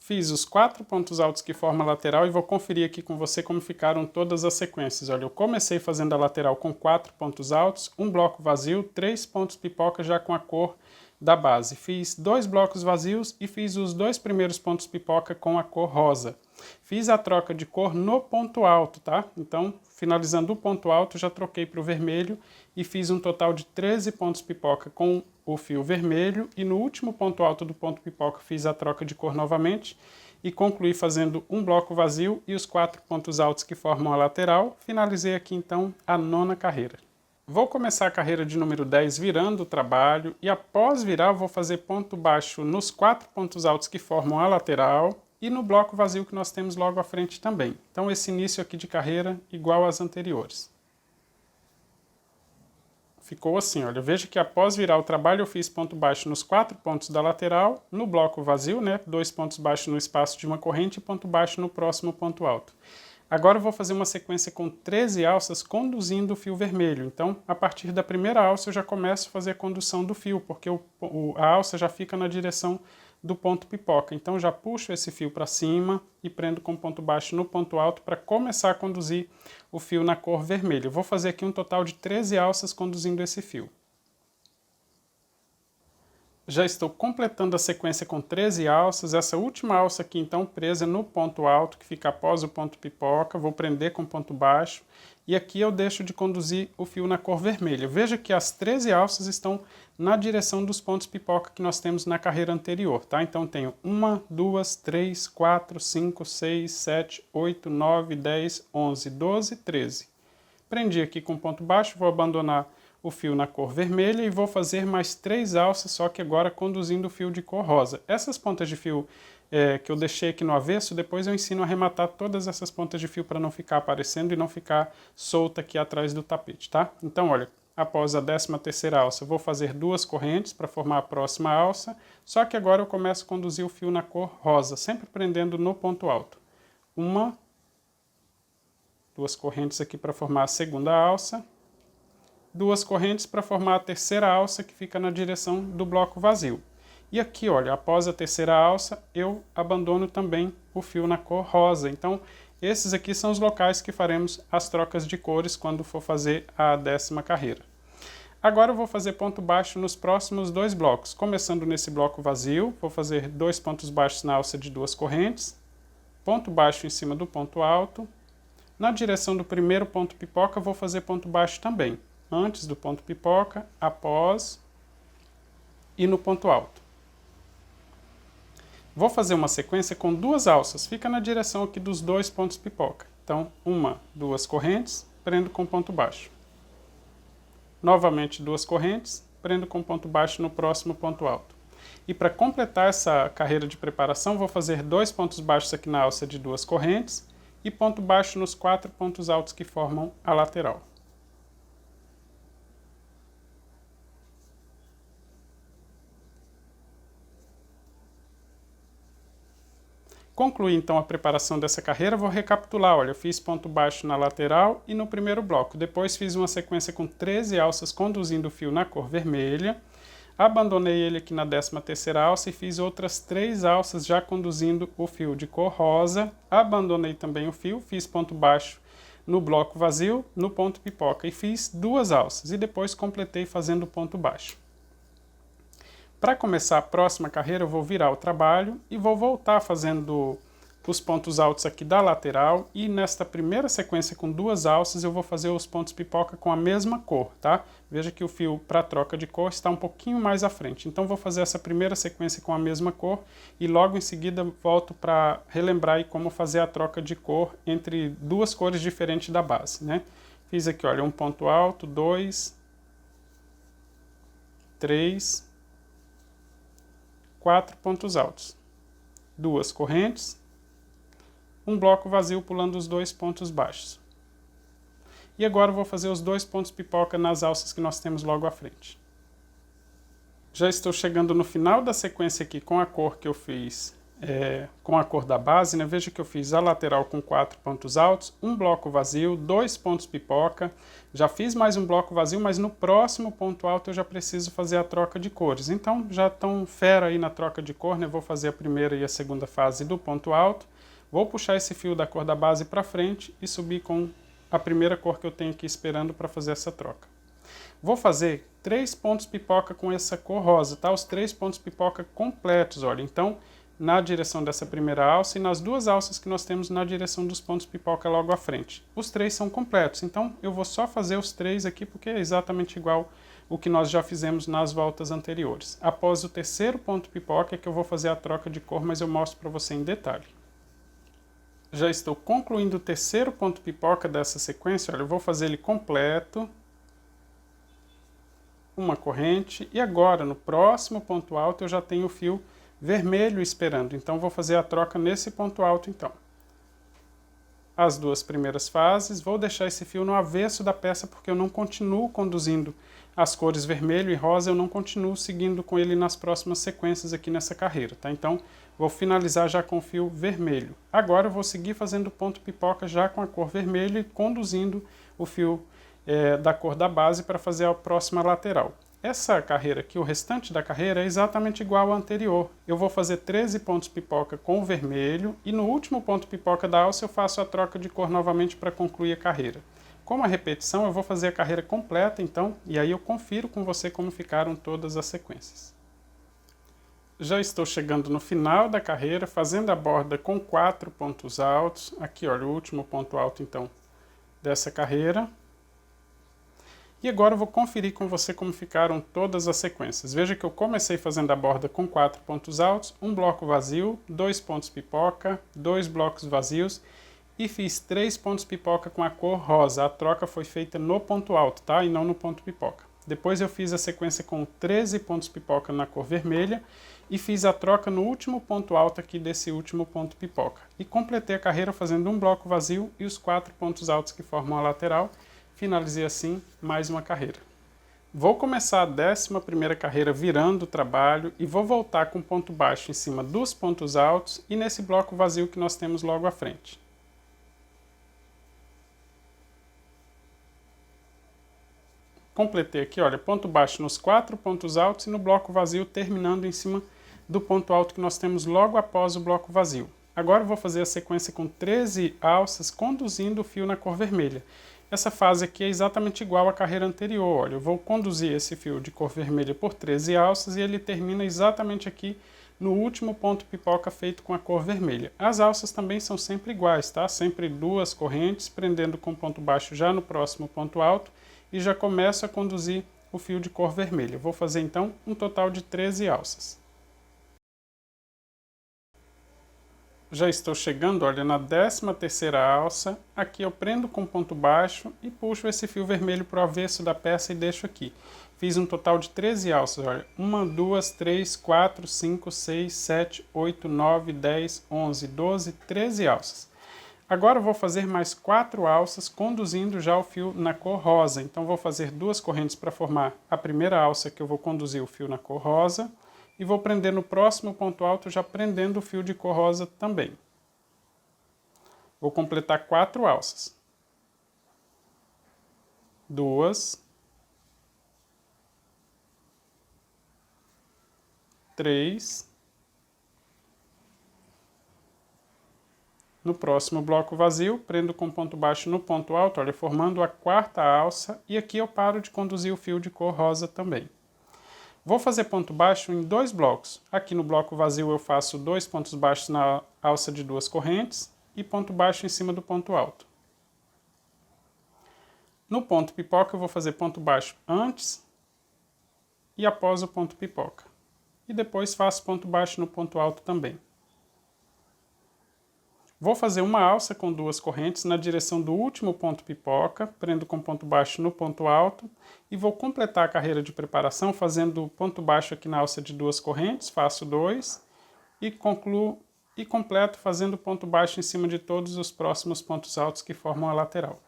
[SPEAKER 1] Fiz os 4 pontos altos que formam a lateral e vou conferir aqui com você como ficaram todas as sequências. Olha, eu comecei fazendo a lateral com 4 pontos altos, um bloco vazio, 3 pontos pipoca já com a cor da base. Fiz 2 blocos vazios e fiz os 2 primeiros pontos pipoca com a cor rosa. Fiz a troca de cor no ponto alto, tá? Então, finalizando o ponto alto, já troquei para o vermelho e fiz um total de 13 pontos pipoca com o fio vermelho e no último ponto alto do ponto pipoca fiz a troca de cor novamente e concluí fazendo um bloco vazio e os 4 pontos altos que formam a lateral. Finalizei aqui então a 9ª carreira. Vou começar a carreira de número 10 virando o trabalho e após virar eu vou fazer ponto baixo nos 4 pontos altos que formam a lateral, e no bloco vazio que nós temos logo à frente também. Então esse início aqui de carreira igual às anteriores. Ficou assim, olha, veja que após virar o trabalho eu fiz ponto baixo nos 4 pontos da lateral, no bloco vazio, né, 2 pontos baixos no espaço de uma corrente e ponto baixo no próximo ponto alto. Agora eu vou fazer uma sequência com 13 alças conduzindo o fio vermelho. Então, a partir da primeira alça eu já começo a fazer a condução do fio, porque a alça já fica na direção do ponto pipoca. Então, já puxo esse fio para cima e prendo com ponto baixo no ponto alto para começar a conduzir o fio na cor vermelha. Eu vou fazer aqui um total de 13 alças conduzindo esse fio. Já estou completando a sequência com 13 alças, essa última alça aqui então presa no ponto alto, que fica após o ponto pipoca, vou prender com ponto baixo, e aqui eu deixo de conduzir o fio na cor vermelha. Veja que as 13 alças estão na direção dos pontos pipoca que nós temos na carreira anterior, tá? Então tenho 1, 2, 3, 4, 5, 6, 7, 8, 9, 10, 11, 12, 13. Prendi aqui com ponto baixo, vou abandonar o fio na cor vermelha e vou fazer mais 3 alças, só que agora conduzindo o fio de cor rosa. Essas pontas de fio que eu deixei aqui no avesso, depois eu ensino a arrematar todas essas pontas de fio para não ficar aparecendo e não ficar solta aqui atrás do tapete, tá? Então, olha, após a 13ª alça, eu vou fazer 2 correntes para formar a próxima alça, só que agora eu começo a conduzir o fio na cor rosa, sempre prendendo no ponto alto. 2 correntes aqui para formar a segunda alça, 2 correntes para formar a terceira alça que fica na direção do bloco vazio. E aqui, olha, após a terceira alça, eu abandono também o fio na cor rosa. Então, esses aqui são os locais que faremos as trocas de cores quando for fazer a 10ª carreira. Agora eu vou fazer ponto baixo nos próximos 2 blocos. Começando nesse bloco vazio, vou fazer 2 pontos baixos na alça de 2 correntes, ponto baixo em cima do ponto alto. Na direção do primeiro ponto pipoca, vou fazer ponto baixo também. Antes do ponto pipoca, após e no ponto alto. Vou fazer uma sequência com 2 alças, fica na direção aqui dos 2 pontos pipoca. Então, 1, 2 correntes, prendo com ponto baixo. Novamente 2 correntes, prendo com ponto baixo no próximo ponto alto. E para completar essa carreira de preparação, vou fazer 2 pontos baixos aqui na alça de 2 correntes e ponto baixo nos 4 pontos altos que formam a lateral. Concluí então a preparação dessa carreira, vou recapitular, olha, eu fiz ponto baixo na lateral e no primeiro bloco, depois fiz uma sequência com 13 alças conduzindo o fio na cor vermelha, abandonei ele aqui na 13ª alça e fiz outras 3 alças já conduzindo o fio de cor rosa, abandonei também o fio, fiz ponto baixo no bloco vazio, no ponto pipoca e fiz 2 alças e depois completei fazendo ponto baixo. Para começar a próxima carreira, eu vou virar o trabalho e vou voltar fazendo os pontos altos aqui da lateral e nesta primeira sequência com 2 alças eu vou fazer os pontos pipoca com a mesma cor, tá? Veja que o fio para troca de cor está um pouquinho mais à frente, então vou fazer essa primeira sequência com a mesma cor e logo em seguida volto para relembrar aí como fazer a troca de cor entre 2 cores diferentes da base, né? Fiz aqui, olha, um ponto alto, 2, 3, 4 pontos altos, 2 correntes, um bloco vazio pulando os 2 pontos baixos. E agora eu vou fazer os 2 pontos pipoca nas alças que nós temos logo à frente. Já estou chegando no final da sequência aqui com a cor que eu fiz, com a cor da base, né? Veja que eu fiz a lateral com 4 pontos altos, um bloco vazio, 2 pontos pipoca, já fiz mais um bloco vazio, mas no próximo ponto alto eu já preciso fazer a troca de cores. Então já estão fera aí na troca de cor, né? Vou fazer a primeira e a segunda fase do ponto alto, vou puxar esse fio da cor da base para frente e subir com a primeira cor que eu tenho aqui esperando para fazer essa troca. Vou fazer 3 pontos pipoca com essa cor rosa, tá? Os 3 pontos pipoca completos, olha, então na direção dessa primeira alça e nas 2 alças que nós temos na direção dos pontos pipoca logo à frente. Os 3 são completos, então eu vou só fazer os 3 aqui porque é exatamente igual o que nós já fizemos nas voltas anteriores. Após o terceiro ponto pipoca é que eu vou fazer a troca de cor, mas eu mostro para você em detalhe. Já estou concluindo o terceiro ponto pipoca dessa sequência, olha, eu vou fazer ele completo, uma corrente, e agora no próximo ponto alto eu já tenho o fio vermelho esperando. Então vou fazer a troca nesse ponto alto então. As duas primeiras fases, vou deixar esse fio no avesso da peça porque eu não continuo conduzindo as cores vermelho e rosa, eu não continuo seguindo com ele nas próximas sequências aqui nessa carreira, tá? Então vou finalizar já com o fio vermelho. Agora eu vou seguir fazendo ponto pipoca já com a cor vermelha e conduzindo o fio da cor da base para fazer a próxima lateral. Essa carreira aqui, o restante da carreira é exatamente igual à anterior. Eu vou fazer 13 pontos pipoca com o vermelho e no último ponto pipoca da alça eu faço a troca de cor novamente para concluir a carreira. Como a repetição, eu vou fazer a carreira completa então, e aí eu confiro com você como ficaram todas as sequências. Já estou chegando no final da carreira, fazendo a borda com 4 pontos altos. Aqui, olha, o último ponto alto então dessa carreira. E agora eu vou conferir com você como ficaram todas as sequências. Veja que eu comecei fazendo a borda com 4 pontos altos, um bloco vazio, 2 pontos pipoca, 2 blocos vazios e fiz 3 pontos pipoca com a cor rosa. A troca foi feita no ponto alto, tá? E não no ponto pipoca. Depois eu fiz a sequência com 13 pontos pipoca na cor vermelha e fiz a troca no último ponto alto aqui desse último ponto pipoca. E completei a carreira fazendo um bloco vazio e os 4 pontos altos que formam a lateral. Finalizei assim mais uma carreira. Vou começar a 11ª carreira virando o trabalho e vou voltar com ponto baixo em cima dos pontos altos e nesse bloco vazio que nós temos logo à frente. Completei aqui, olha, ponto baixo nos 4 pontos altos e no bloco vazio terminando em cima do ponto alto que nós temos logo após o bloco vazio. Agora eu vou fazer a sequência com 13 alças conduzindo o fio na cor vermelha. Essa fase aqui é exatamente igual à carreira anterior. Olha, eu vou conduzir esse fio de cor vermelha por 13 alças e ele termina exatamente aqui no último ponto pipoca feito com a cor vermelha. As alças também são sempre iguais, tá? Sempre 2 correntes, prendendo com ponto baixo já no próximo ponto alto e já começo a conduzir o fio de cor vermelha. Vou fazer então um total de 13 alças. Já estou chegando, olha, na 13ª alça, aqui eu prendo com ponto baixo e puxo esse fio vermelho para o avesso da peça e deixo aqui. Fiz um total de 13 alças, olha, 1, 2, 3, 4, 5, 6, 7, 8, 9, 10, 11, 12, 13 alças. Agora eu vou fazer mais 4 alças conduzindo já o fio na cor rosa, então vou fazer 2 correntes para formar a primeira alça que eu vou conduzir o fio na cor rosa, e vou prender no próximo ponto alto já prendendo o fio de cor rosa também. Vou completar 4 alças. 2, 3, no próximo bloco vazio, prendo com ponto baixo no ponto alto, olha, formando a 4ª alça, e aqui eu paro de conduzir o fio de cor rosa também. Vou fazer ponto baixo em 2 blocos. Aqui no bloco vazio eu faço 2 pontos baixos na alça de 2 correntes e ponto baixo em cima do ponto alto. No ponto pipoca eu vou fazer ponto baixo antes e após o ponto pipoca. E depois faço ponto baixo no ponto alto também. Vou fazer uma alça com 2 correntes na direção do último ponto pipoca, prendo com ponto baixo no ponto alto e vou completar a carreira de preparação fazendo ponto baixo aqui na alça de 2 correntes, faço 2 e concluo e completo fazendo ponto baixo em cima de todos os próximos pontos altos que formam a lateral.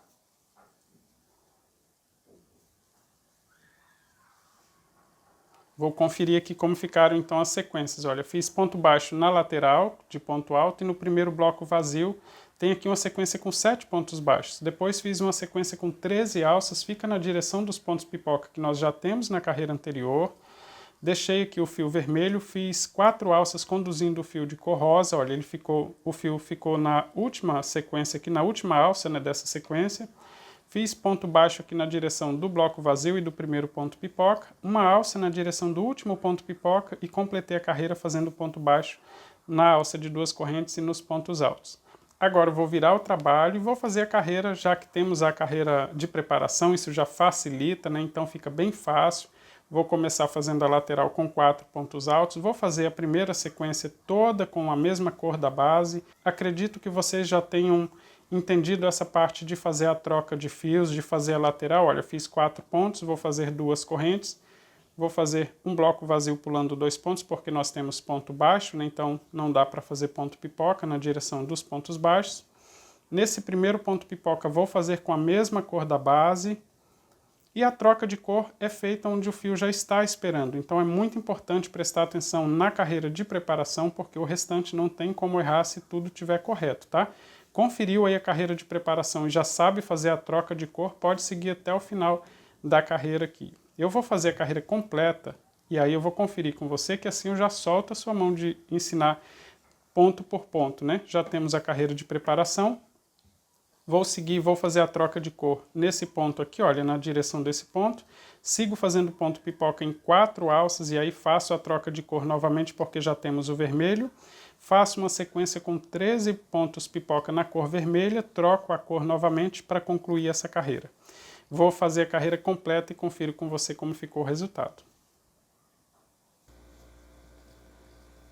[SPEAKER 1] Vou conferir aqui como ficaram então as sequências. Olha, fiz ponto baixo na lateral de ponto alto e no primeiro bloco vazio tem aqui uma sequência com 7 pontos baixos. Depois fiz uma sequência com 13 alças, fica na direção dos pontos pipoca que nós já temos na carreira anterior. Deixei aqui o fio vermelho, fiz 4 alças conduzindo o fio de cor rosa. Olha, o fio ficou na última sequência aqui, na última alça, né, dessa sequência. Fiz ponto baixo aqui na direção do bloco vazio e do primeiro ponto pipoca, uma alça na direção do último ponto pipoca e completei a carreira fazendo ponto baixo na alça de 2 correntes e nos pontos altos. Agora eu vou virar o trabalho e vou fazer a carreira, já que temos a carreira de preparação, isso já facilita, né? Então fica bem fácil. Vou começar fazendo a lateral com 4 pontos altos, vou fazer a primeira sequência toda com a mesma cor da base. Acredito que vocês já tenham entendido essa parte de fazer a troca de fios, de fazer a lateral. Olha, fiz 4 pontos, vou fazer 2 correntes, Vou fazer um bloco vazio pulando 2 pontos, porque nós temos ponto baixo, né? Então não dá para fazer ponto pipoca na direção dos pontos baixos. Nesse primeiro ponto pipoca vou fazer com a mesma cor da base, e a troca de cor é feita onde o fio já está esperando. Então é muito importante prestar atenção na carreira de preparação, porque o restante não tem como errar se tudo estiver correto, tá? Conferiu aí a carreira de preparação e já sabe fazer a troca de cor, pode seguir até o final da carreira aqui. Eu vou fazer a carreira completa e aí eu vou conferir com você, que assim eu já solto a sua mão de ensinar ponto por ponto, né? Já temos a carreira de preparação. Vou seguir, vou fazer a troca de cor nesse ponto aqui, olha, na direção desse ponto. Sigo fazendo ponto pipoca em 4 alças e aí faço a troca de cor novamente, porque já temos o vermelho. Faço uma sequência com 13 pontos pipoca na cor vermelha, troco a cor novamente para concluir essa carreira. Vou fazer a carreira completa e confiro com você como ficou o resultado.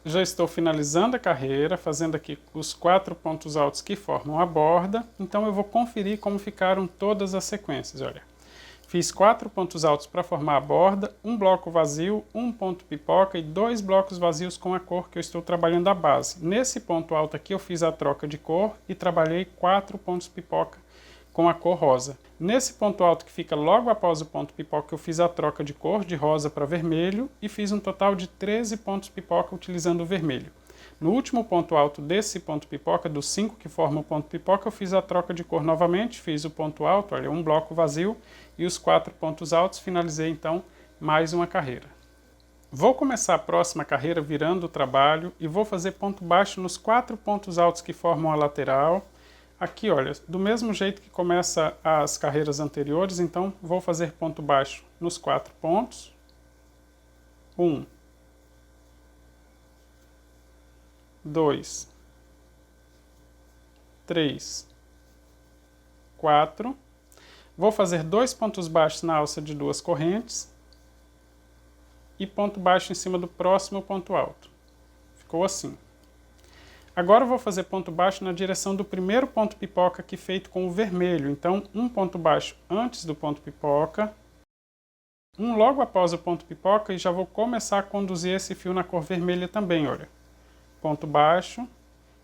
[SPEAKER 1] Já estou finalizando a carreira, fazendo aqui os 4 pontos altos que formam a borda, então eu vou conferir como ficaram todas as sequências, olha. Fiz 4 pontos altos para formar a borda, um bloco vazio, um ponto pipoca e 2 blocos vazios com a cor que eu estou trabalhando a base. Nesse ponto alto aqui eu fiz a troca de cor e trabalhei 4 pontos pipoca com a cor rosa. Nesse ponto alto que fica logo após o ponto pipoca, eu fiz a troca de cor de rosa para vermelho e fiz um total de 13 pontos pipoca utilizando o vermelho. No último ponto alto desse ponto pipoca, dos 5 que formam o ponto pipoca, eu fiz a troca de cor novamente, fiz o ponto alto, olha, um bloco vazio e os 4 pontos altos, finalizei então mais uma carreira. Vou começar a próxima carreira virando o trabalho e vou fazer ponto baixo nos 4 pontos altos que formam a lateral. Aqui, olha, do mesmo jeito que começa as carreiras anteriores, então vou fazer ponto baixo nos 4 pontos. 1, 2, 3, 4. Vou fazer 2 pontos baixos na alça de 2 correntes e ponto baixo em cima do próximo ponto alto. Ficou assim. Agora eu vou fazer ponto baixo na direção do primeiro ponto pipoca aqui feito com o vermelho. Então, um ponto baixo antes do ponto pipoca, um logo após o ponto pipoca e já vou começar a conduzir esse fio na cor vermelha também, olha. Ponto baixo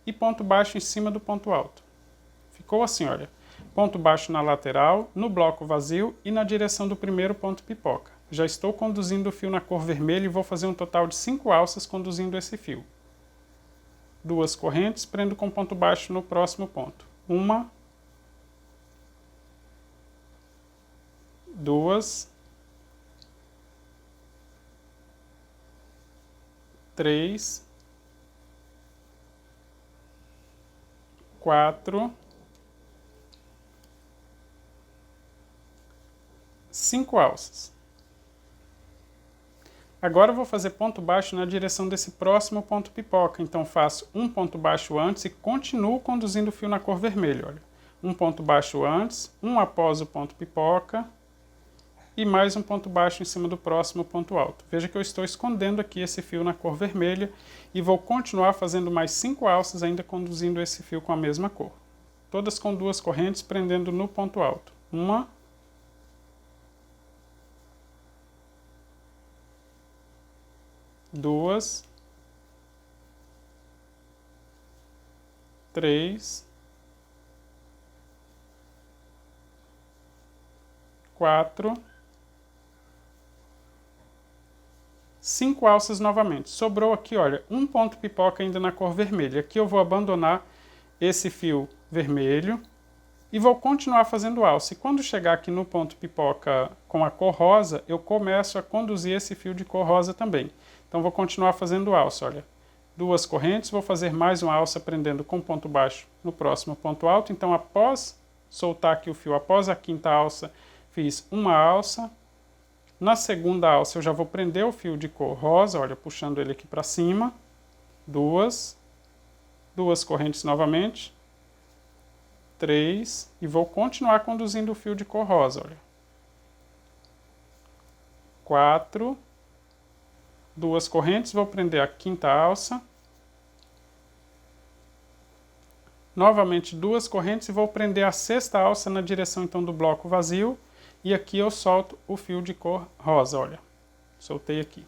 [SPEAKER 1] e ponto baixo em cima do ponto alto. Ficou assim, olha. Ponto baixo na lateral, no bloco vazio e na direção do primeiro ponto pipoca. Já estou conduzindo o fio na cor vermelha e vou fazer um total de 5 alças conduzindo esse fio. 2 correntes, prendo com ponto baixo no próximo ponto. 1, 2, 3, 4, 5 alças. Agora eu vou fazer ponto baixo na direção desse próximo ponto pipoca. Então faço um ponto baixo antes e continuo conduzindo o fio na cor vermelha, olha. Um ponto baixo antes, um após o ponto pipoca e mais um ponto baixo em cima do próximo ponto alto. Veja que eu estou escondendo aqui esse fio na cor vermelha e vou continuar fazendo mais 5 alças ainda conduzindo esse fio com a mesma cor. Todas com 2 correntes prendendo no ponto alto. 1, 2, 3, 4, 5 alças novamente. Sobrou aqui, olha, um ponto pipoca ainda na cor vermelha. Aqui eu vou abandonar esse fio vermelho e vou continuar fazendo alça. E quando chegar aqui no ponto pipoca com a cor rosa, eu começo a conduzir esse fio de cor rosa também. Então vou continuar fazendo alça, olha. 2 correntes, vou fazer mais uma alça prendendo com ponto baixo no próximo ponto alto. Então após soltar aqui o fio, após a 5ª alça, fiz uma alça. Na segunda alça eu já vou prender o fio de cor rosa, olha, puxando ele aqui para cima. 2 correntes novamente. 3 e vou continuar conduzindo o fio de cor rosa, olha. 4, 2 correntes, vou prender a 5ª alça. Novamente 2 correntes e vou prender a 6ª alça na direção então do bloco vazio. E aqui eu solto o fio de cor rosa, olha. soltei aqui.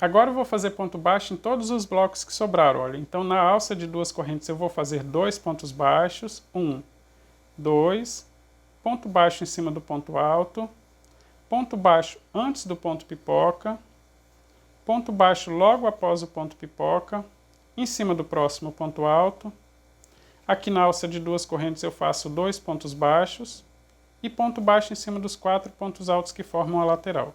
[SPEAKER 1] Agora eu vou fazer ponto baixo em todos os blocos que sobraram, olha. Então na alça de 2 correntes eu vou fazer 2 pontos baixos, 1, 2, ponto baixo em cima do ponto alto, ponto baixo antes do ponto pipoca, ponto baixo logo após o ponto pipoca, em cima do próximo ponto alto. Aqui na alça de 2 correntes eu faço 2 pontos baixos e ponto baixo em cima dos 4 pontos altos que formam a lateral.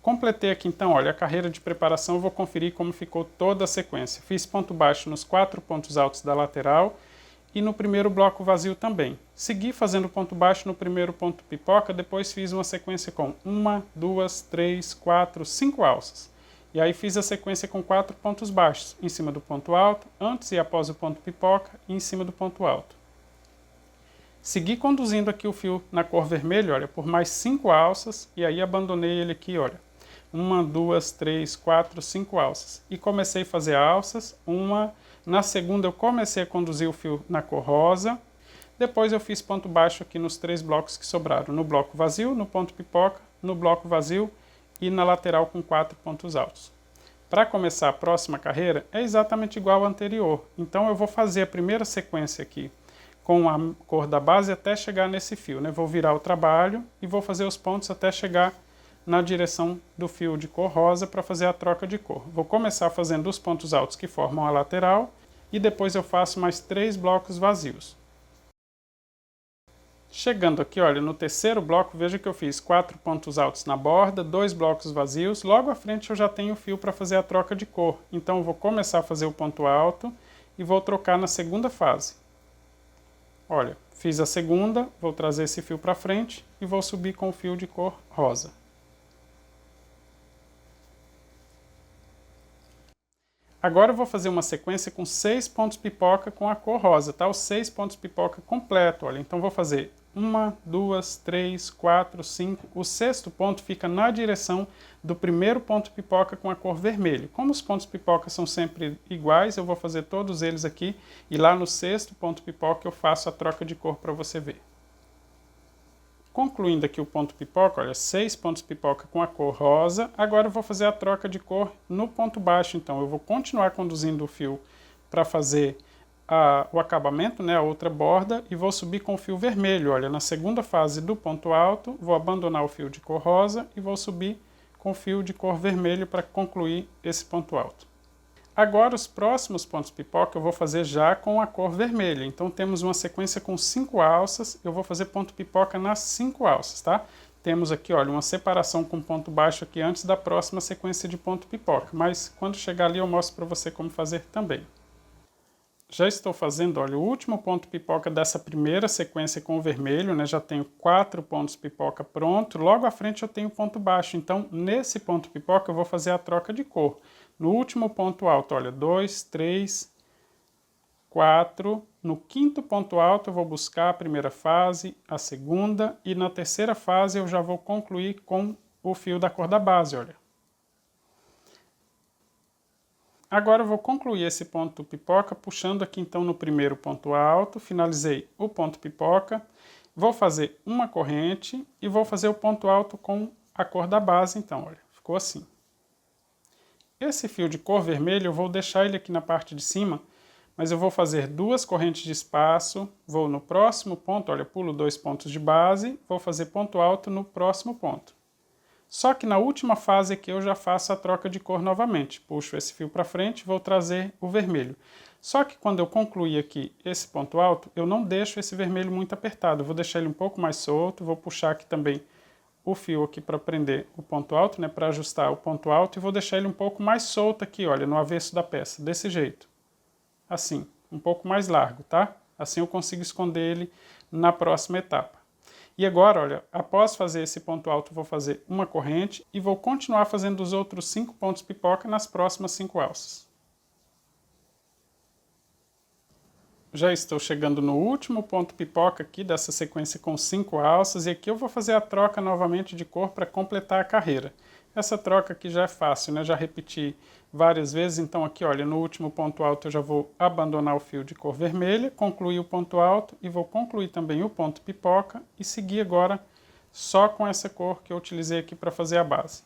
[SPEAKER 1] Completei aqui então, olha, a carreira de preparação, eu vou conferir como ficou toda a sequência. Fiz ponto baixo nos 4 pontos altos da lateral e no primeiro bloco vazio também. Segui fazendo ponto baixo no primeiro ponto pipoca, depois fiz uma sequência com 1, 2, 3, 4, 5 alças. E aí fiz a sequência com 4 pontos baixos, em cima do ponto alto, antes e após o ponto pipoca e em cima do ponto alto. Segui conduzindo aqui o fio na cor vermelha, olha, por mais 5 alças e aí abandonei ele aqui, olha. 1, 2, 3, 4, 5 alças. E comecei a fazer alças, na segunda eu comecei a conduzir o fio na cor rosa, depois eu fiz ponto baixo aqui nos 3 blocos que sobraram, no bloco vazio, no ponto pipoca, no bloco vazio e na lateral com 4 pontos altos. Para começar a próxima carreira é exatamente igual ao anterior, então eu vou fazer a primeira sequência aqui com a cor da base até chegar nesse fio, né? Vou virar o trabalho e vou fazer os pontos até chegar na direção do fio de cor rosa para fazer a troca de cor. Vou começar fazendo os pontos altos que formam a lateral e depois eu faço mais 3 blocos vazios. Chegando aqui, olha, no terceiro bloco, veja que eu fiz 4 pontos altos na borda, 2 blocos vazios, logo à frente eu já tenho o fio para fazer a troca de cor. Então eu vou começar a fazer o ponto alto e vou trocar na segunda fase. Olha, fiz a segunda, vou trazer esse fio para frente e vou subir com o fio de cor rosa. Agora eu vou fazer uma sequência com 6 pontos pipoca com a cor rosa, tá? Os 6 pontos pipoca completo, olha. Então vou fazer 1, 2, 3, 4, 5. O sexto ponto fica na direção do primeiro ponto pipoca com a cor vermelho. Como os pontos pipoca são sempre iguais, eu vou fazer todos eles aqui e lá no sexto ponto pipoca eu faço a troca de cor para você ver. Concluindo aqui o ponto pipoca, olha, 6 pontos pipoca com a cor rosa. Agora eu vou fazer a troca de cor no ponto baixo, então eu vou continuar conduzindo o fio para fazer o acabamento, né, a outra borda, e vou subir com o fio vermelho, olha, na segunda fase do ponto alto, vou abandonar o fio de cor rosa e vou subir com o fio de cor vermelho para concluir esse ponto alto. Agora os próximos pontos pipoca eu vou fazer já com a cor vermelha. Então temos uma sequência com 5 alças, eu vou fazer ponto pipoca nas 5 alças, tá? Temos aqui, olha, uma separação com ponto baixo aqui antes da próxima sequência de ponto pipoca, mas quando chegar ali eu mostro para você como fazer também. Já estou fazendo, olha, o último ponto pipoca dessa primeira sequência com o vermelho, né? Já tenho 4 pontos pipoca pronto, logo à frente eu tenho ponto baixo, então nesse ponto pipoca eu vou fazer a troca de cor. No último ponto alto, olha, 2, 3, 4. No quinto ponto alto eu vou buscar a primeira fase, a segunda, e na terceira fase eu já vou concluir com o fio da cor da base, olha. Agora eu vou concluir esse ponto pipoca puxando aqui então no primeiro ponto alto, finalizei o ponto pipoca, vou fazer uma corrente e vou fazer o ponto alto com a cor da base, então, olha, ficou assim. Esse fio de cor vermelho eu vou deixar ele aqui na parte de cima, mas eu vou fazer 2 correntes de espaço, vou no próximo ponto, olha, pulo 2 pontos de base, vou fazer ponto alto no próximo ponto. Só que na última fase aqui eu já faço a troca de cor novamente, puxo esse fio para frente, vou trazer o vermelho. Só que quando eu concluir aqui esse ponto alto, eu não deixo esse vermelho muito apertado, eu vou deixar ele um pouco mais solto, vou puxar aqui também o fio aqui para prender o ponto alto, né, para ajustar o ponto alto, e vou deixar ele um pouco mais solto aqui, olha, no avesso da peça, desse jeito. Assim, um pouco mais largo, tá? Assim eu consigo esconder ele na próxima etapa. E agora, olha, após fazer esse ponto alto, vou fazer uma corrente e vou continuar fazendo os outros 5 pontos pipoca nas próximas 5 alças. Já estou chegando no último ponto pipoca aqui dessa sequência com 5 alças e aqui eu vou fazer a troca novamente de cor para completar a carreira. Essa troca aqui já é fácil, né? Já repeti várias vezes, então aqui, olha, no último ponto alto eu já vou abandonar o fio de cor vermelha, concluir o ponto alto e vou concluir também o ponto pipoca e seguir agora só com essa cor que eu utilizei aqui para fazer a base.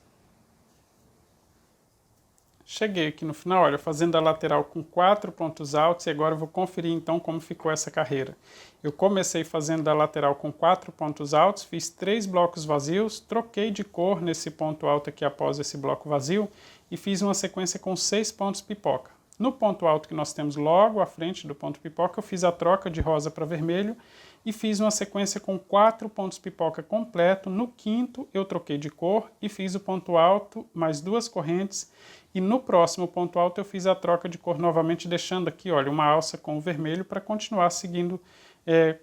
[SPEAKER 1] Cheguei aqui no final, olha, fazendo a lateral com 4 pontos altos e agora eu vou conferir então como ficou essa carreira. Eu comecei fazendo a lateral com 4 pontos altos, fiz 3 blocos vazios, troquei de cor nesse ponto alto aqui após esse bloco vazio e fiz uma sequência com 6 pontos pipoca. No ponto alto que nós temos logo à frente do ponto pipoca, eu fiz a troca de rosa para vermelho e fiz uma sequência com 4 pontos pipoca completo. No quinto eu troquei de cor e fiz o ponto alto mais 2 correntes. E no próximo ponto alto eu fiz a troca de cor novamente, deixando aqui, olha, uma alça com o vermelho para continuar seguindo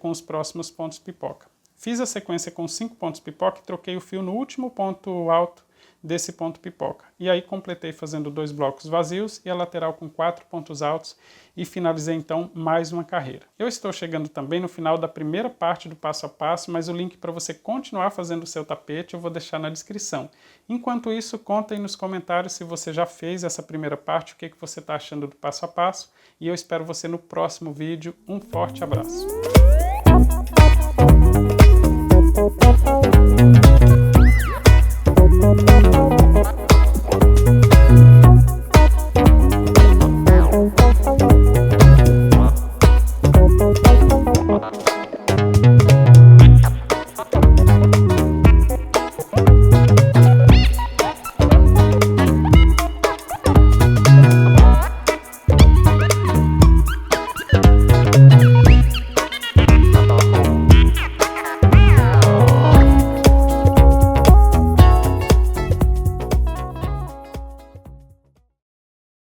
[SPEAKER 1] com os próximos pontos pipoca. Fiz a sequência com 5 pontos pipoca e troquei o fio no último ponto alto desse ponto pipoca. E aí completei fazendo 2 blocos vazios e a lateral com 4 pontos altos e finalizei então mais uma carreira. Eu estou chegando também no final da primeira parte do passo a passo, mas o link para você continuar fazendo o seu tapete eu vou deixar na descrição. Enquanto isso, conta aí nos comentários se você já fez essa primeira parte, o que você está achando do passo a passo, e eu espero você no próximo vídeo. Um forte abraço!